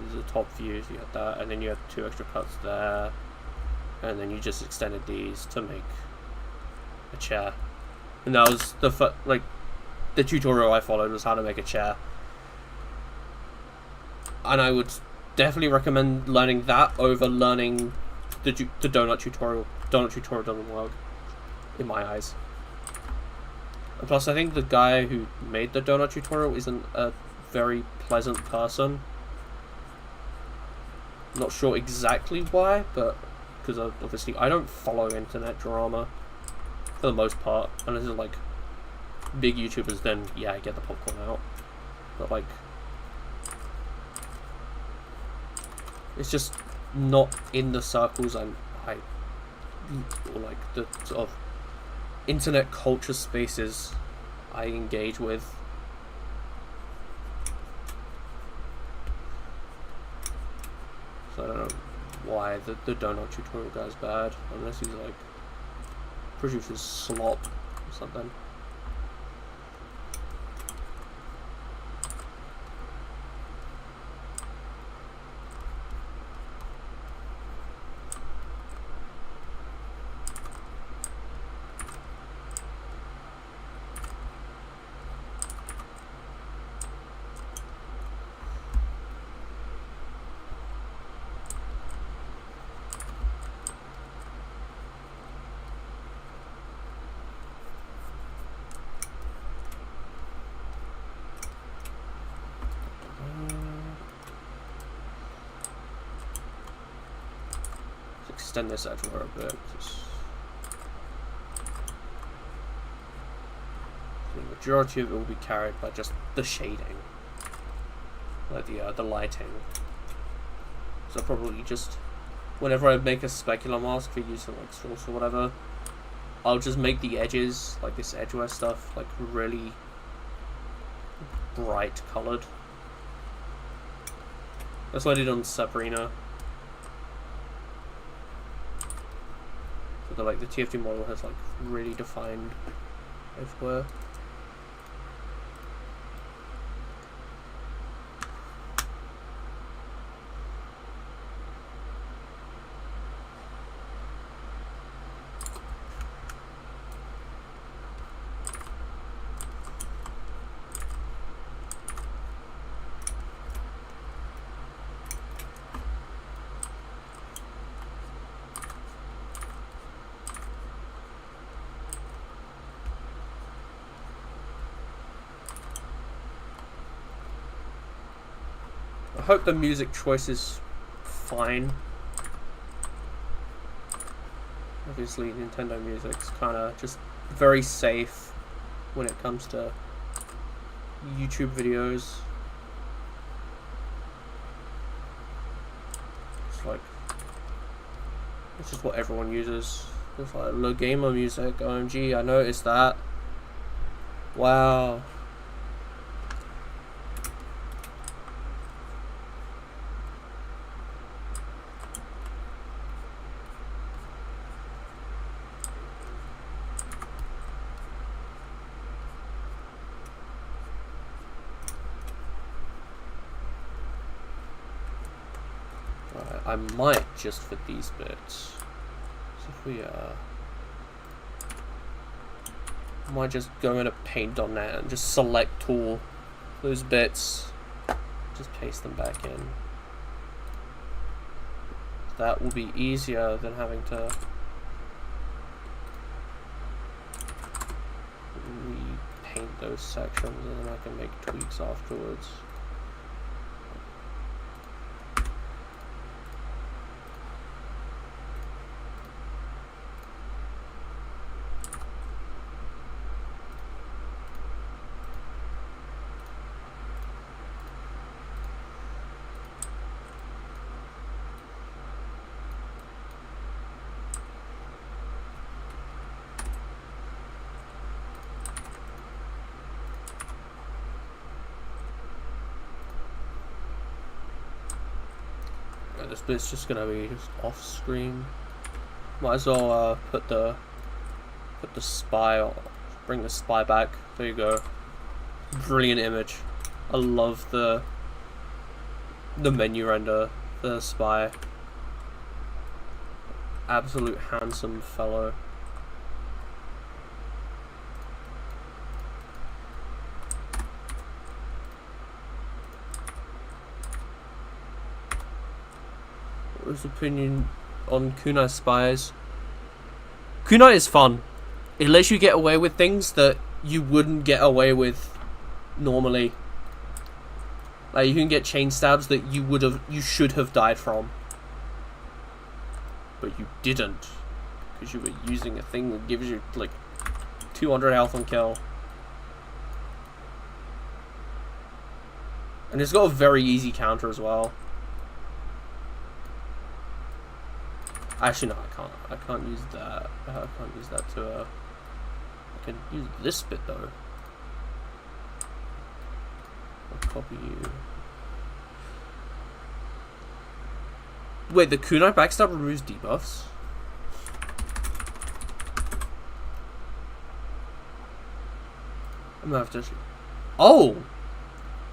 A: these are the top views, you had that, and then you had 2 extra cuts there, and then you just extended these to make a chair. And that was the tutorial I followed was how to make a chair. And I would definitely recommend learning that over learning the donut tutorial. Donut tutorial doesn't work, in my eyes. And plus, I think the guy who made the donut tutorial isn't a very pleasant person. Not sure exactly why, but because obviously I don't follow internet drama for the most part, unless it's like big YouTubers. Then yeah, I get the popcorn out. But like, it's just not in the circles or like the sort of internet culture spaces I engage with. So I don't know why the donut tutorial guy's bad, unless he's like produces slop or something. Extend this edgeware a bit. The majority of it will be carried by just the shading. like the lighting. So probably just whenever I make a specular mask for using like source or whatever, I'll just make the edges, like this edgeware stuff, like really bright colored. That's what I did on Sabrina. So the TFT model has like really defined edgeware. I hope the music choice is fine. Obviously, Nintendo music's kind of just very safe when it comes to YouTube videos. It's just what everyone uses. It's like low gamer music. OMG, I noticed that. Wow. I might just for these bits. So if we might just go into paint.net and just select all those bits, just paste them back in. That will be easier than having to repaint those sections, and then I can make tweaks afterwards. This bit's just gonna be just off screen. Might as well put the spy on, bring the spy back. There you go. Brilliant image. I love the menu render, the spy. Absolute handsome fellow. His opinion on kunai spies. Kunai is fun. It lets you get away with things that you wouldn't get away with normally. Like you can get chain stabs that you should have died from, but you didn't because you were using a thing that gives you like 200 health on kill. And it's got a very easy counter as well. Actually, no, I can't use that. I can't use that to, I can use this bit, though. I'll copy you. Wait, the kunai backstab removes debuffs? I'm gonna have to... Oh!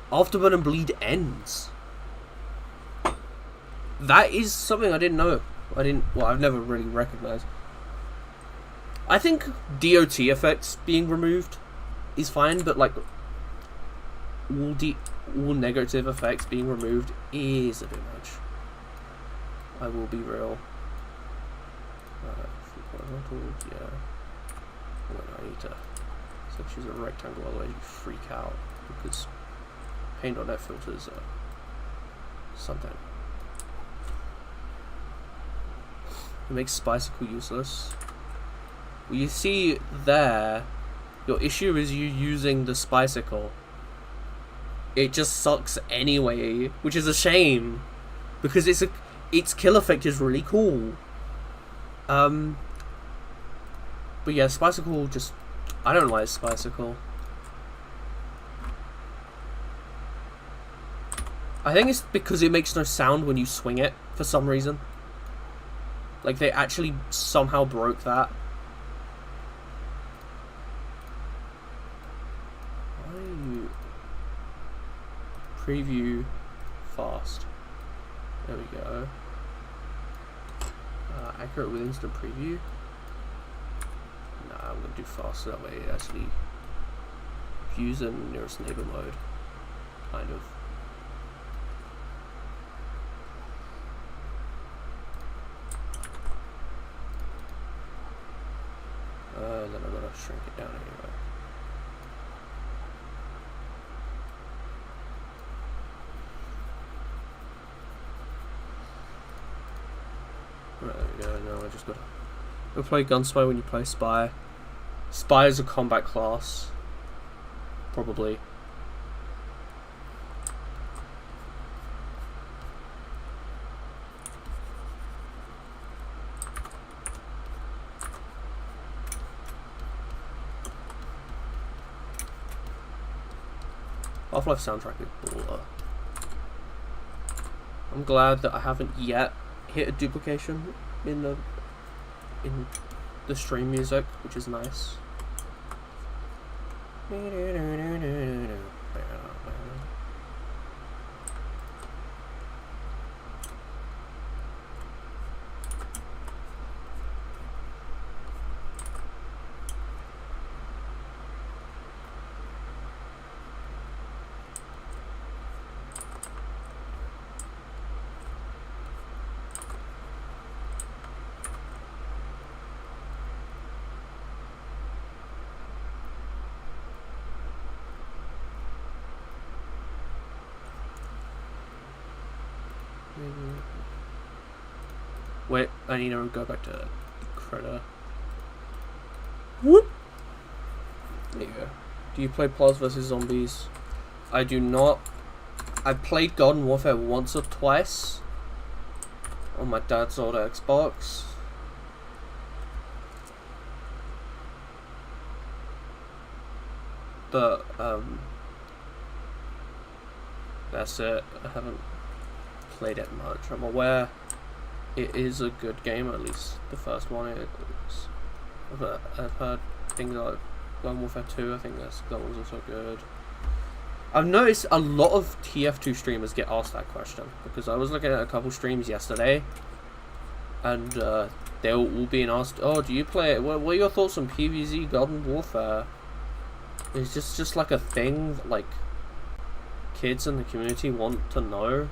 A: Afterburn and bleed ends. That is something I didn't know. Well, I've never really recognized. I think DOT effects being removed is fine, but like all negative effects being removed is a bit much. I will be real. Yeah. Well, I need to choose a rectangle, otherwise you freak out because paint.net filters are something. It makes Spicicle useless. Well, you see there, your issue is you using the Spicicle. it just sucks anyway, which is a shame, because its kill effect is really cool. But yeah, Spicicle just, I don't like Spicicle. I think it's because it makes no sound when you swing it for some reason. Like, they actually somehow broke that. Why are you... Preview fast. There we go. Accurate with instant preview. Nah, I'm gonna do fast so that way it actually views in nearest neighbor mode. Kind of. Then I'm gonna shrink it down anyway. Right, there we go. Now I just gotta play Gunspy when you play Spy. Spy is a combat class. Probably. Half-Life soundtrack is baller. I'm glad that I haven't yet hit a duplication in the stream music, which is nice. Wait, I need to go back to the critter. Whoop! There you go. Do you play Plants vs. Zombies? I do not. I played Garden Warfare once or twice on my dad's old Xbox. But, that's it. I haven't played it much. I'm aware it is a good game, at least the first one is. I've heard things like Garden Warfare 2, I think that one's also good. I've noticed a lot of TF2 streamers get asked that question, because I was looking at a couple streams yesterday, and they were all being asked, oh, do you play it? What are your thoughts on PvZ Garden Warfare? It's just like a thing that, like, kids in the community want to know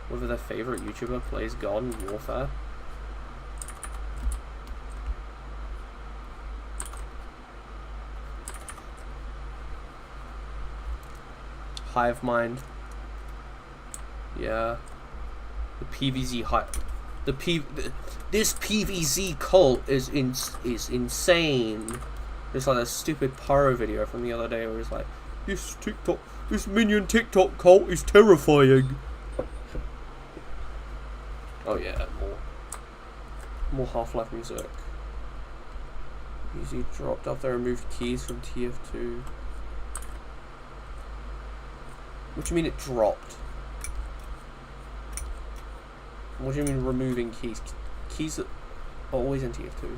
A: whether their favorite YouTuber plays Garden Warfare. Hive Mind. Yeah. The PvZ hype. This PvZ cult is insane. It's like that stupid Pyro video from the other day where it's like, this minion TikTok cult is terrifying. Oh yeah, more Half-Life music. Easy dropped after they removed keys from TF2. What do you mean it dropped? What do you mean removing keys? Keys are always in TF2.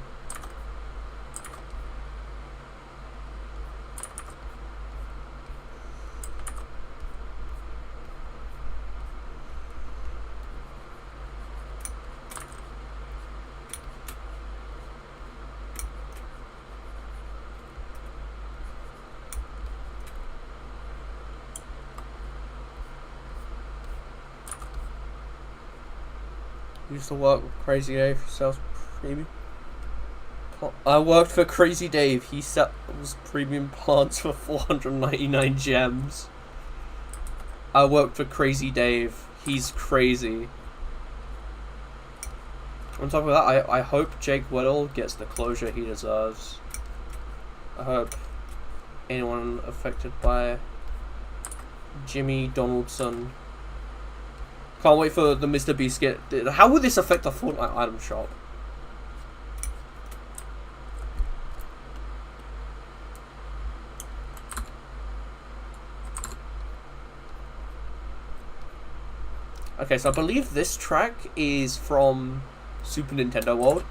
A: Used to work with Crazy Dave, he sells premium. I worked for Crazy Dave, he sells premium plants for 499 gems. I worked for Crazy Dave, he's crazy. On top of that, I hope Jake Weddle gets the closure he deserves. I hope anyone affected by Jimmy Donaldson. Can't wait for the Mr. Beast skit. How would this affect the Fortnite item shop? Okay, so I believe this track is from Super Nintendo World.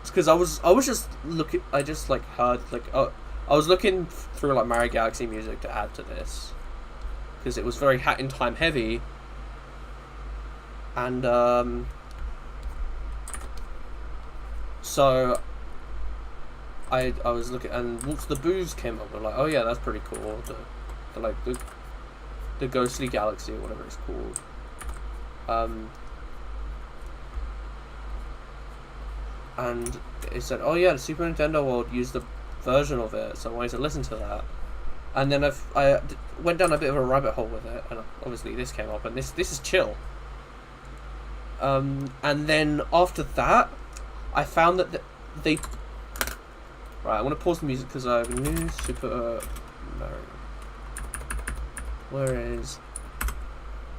A: It's because I was just looking. I just like heard like I was looking through like Mario Galaxy music to add to this because it was very Hat in Time heavy. And so I was looking, and Waltz the Booze came up. I'm like, oh yeah, that's pretty cool. The Ghostly Galaxy or whatever it's called. And it said, oh yeah, the Super Nintendo World used the version of it, so I wanted to listen to that. And then I went down a bit of a rabbit hole with it, and obviously this came up, and this is chill. And then after that, I found that they... Right, I want to pause the music because I have a new Super Mario. Where is...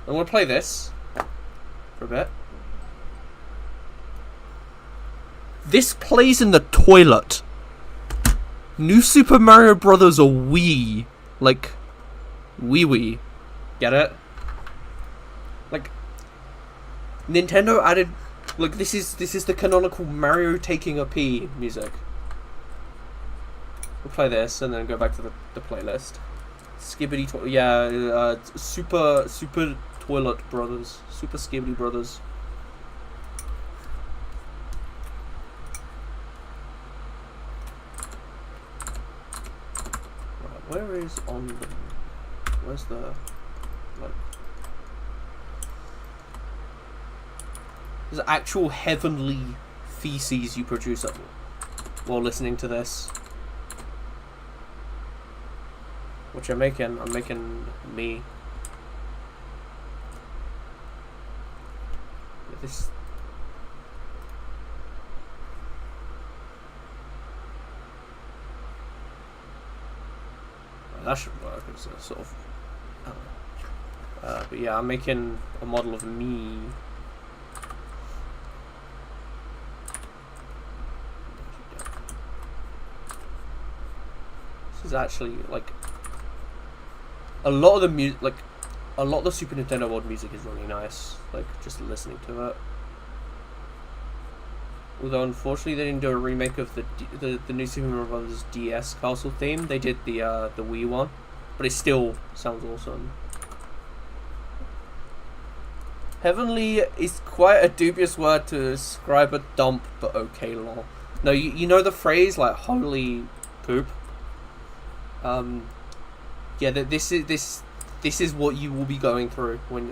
A: I want to play this for a bit. This plays in the toilet. New Super Mario Brothers or Wii. Like, Wii. Get it? Like, Nintendo added... Like, this is the canonical Mario taking a pee music. We'll play this and then go back to the playlist. Skibbity Toilet... Yeah, Super Toilet Brothers. Super Skibbity Brothers. Where is on the... Where's the... Like... There's actual heavenly feces you produce while listening to this. Which I'm making me. This... That should work as a sort of... but yeah, I'm making a model of me. This is actually, like... A lot of the music, like... A lot of the Super Nintendo World music is really nice. Like, just listening to it. Although unfortunately they didn't do a remake of the new Super Mario Bros. DS castle theme. They did the Wii one, but it still sounds awesome. Heavenly is quite a dubious word to describe a dump, but okay, lol. No, you know the phrase like holy poop. Yeah, this is what you will be going through when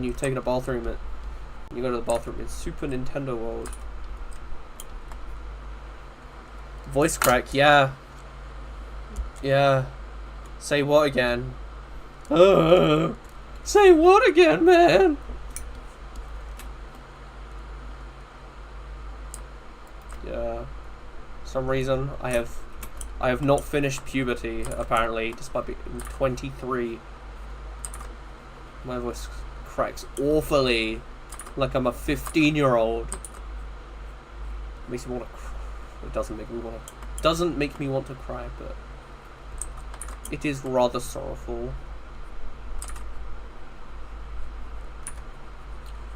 A: you take a bathroom. You go to the bathroom in Super Nintendo World. Voice crack, yeah. Yeah. Say what again? Say what again, man? Yeah. For some reason, I have not finished puberty, apparently, despite being 23. My voice cracks awfully. Like I'm a 15-year-old. Makes me want to cry. It doesn't make me want to cry, but it is rather sorrowful.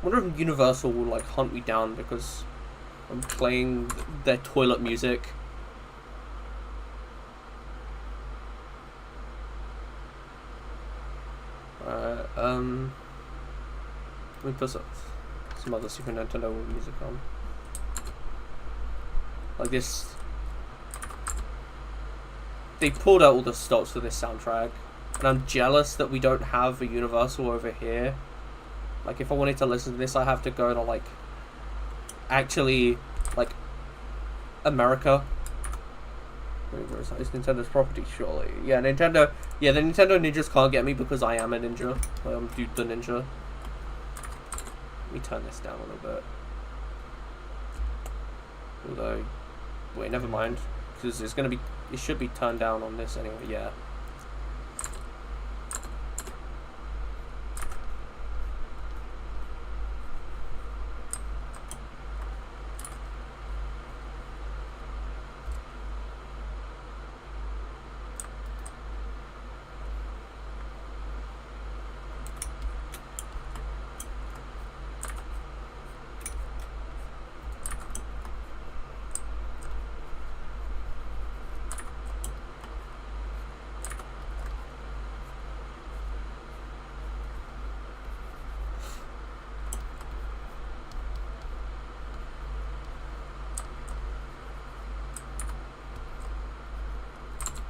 A: I wonder if Universal will like hunt me down because I'm playing their toilet music. Let me put some other Super Nintendo music on. Like this. They pulled out all the stops for this soundtrack, and I'm jealous that we don't have a Universal over here. Like if I wanted to listen to this, I have to go to like actually like America. Where is that? It's Nintendo's property, surely. Yeah, Nintendo. Yeah, the Nintendo ninjas can't get me because I am a ninja. I'm Dude the Ninja. Let me turn this down a little bit. Although, wait, never mind, because it's gonna be. It should be turned down on this anyway. Yeah.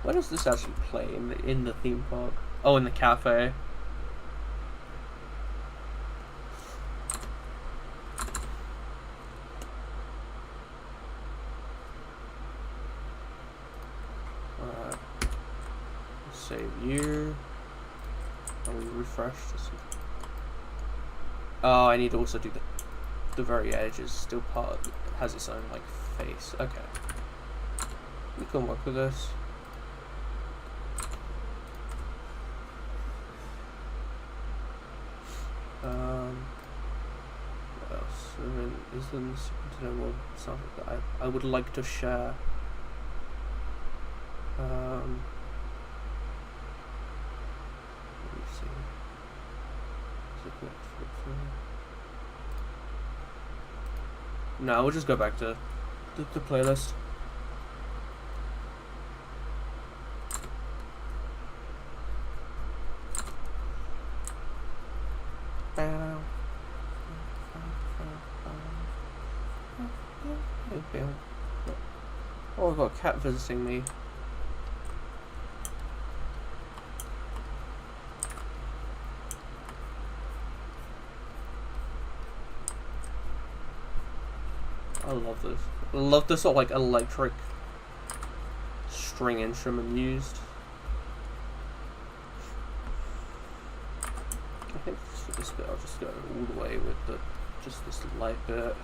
A: Where does this actually play in the theme park? Oh, in the cafe. Alright. Save you. And we refresh this. Oh, I need to also do the very edge is still part of it, has its own like face. Okay. We can work with this. What else? I mean, is there something that I would like to share? Let me see. Is it correct? No, we'll just go back to the playlist. Oh, I've got a cat visiting me. I love this. I love this sort of like electric string instrument used. I think for this bit I'll just go all the way with just this light bit.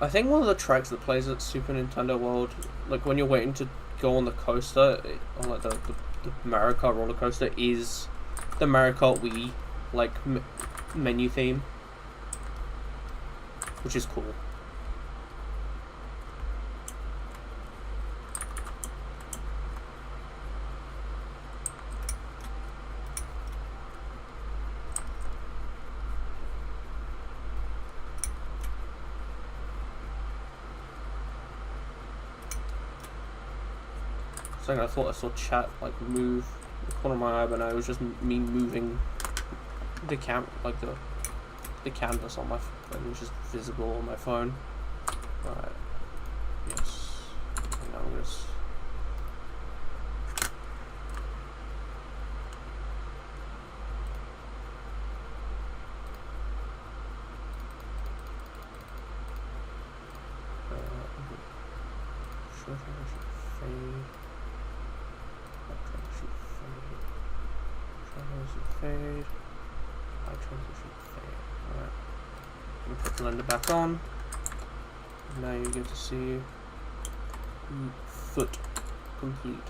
A: I think one of the tracks that plays at Super Nintendo World, like when you're waiting to go on the coaster, on like the Mario Kart roller coaster, is the Mario Kart Wii like menu theme, which is cool. So I thought I saw chat like move the corner of my eye, but no, it was just me moving the the canvas on my phone, which is visible on my phone. Right. Yes. And now I'm just. Fade. Fade. High transition fade. Alright. I'm gonna put the blender back on. Now you get to see foot complete.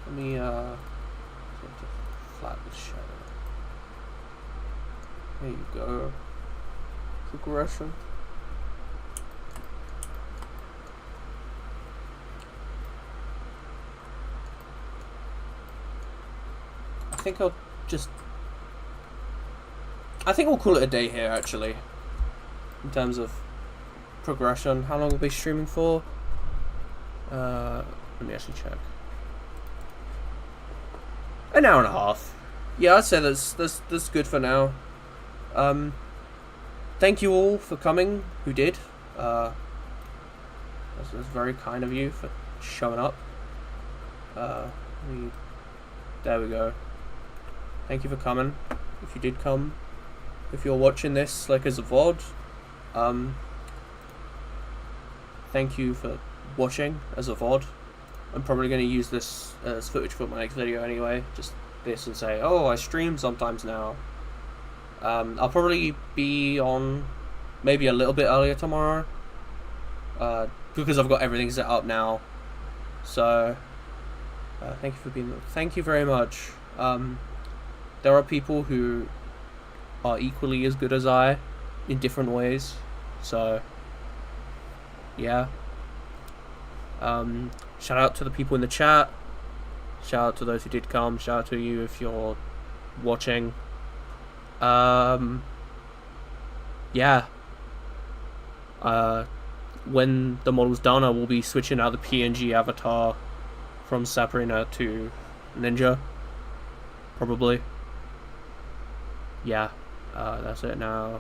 A: Let me flat this shadow. There you go. Progression. I think we'll call it a day here, actually, in terms of progression. How long will we be streaming for? Let me actually check. An hour and a half. Yeah, I'd say that's good for now. Thank you all for coming, who did. That's very kind of you for showing up. There we go. Thank you for coming. If you did come, if you're watching this like as a VOD, thank you for watching as a VOD. I'm probably going to use this as footage for my next video anyway. Just this and say, oh, I stream sometimes now. I'll probably be on maybe a little bit earlier tomorrow. Because I've got everything set up now. So, thank you very much. There are people who are equally as good as I in different ways. So, yeah. Shout out to the people in the chat. Shout out to those who did come. Shout out to you if you're watching. Yeah. When the model's done, I will be switching out the PNG avatar from Sabrina to Ninja. Probably. Yeah. That's it now.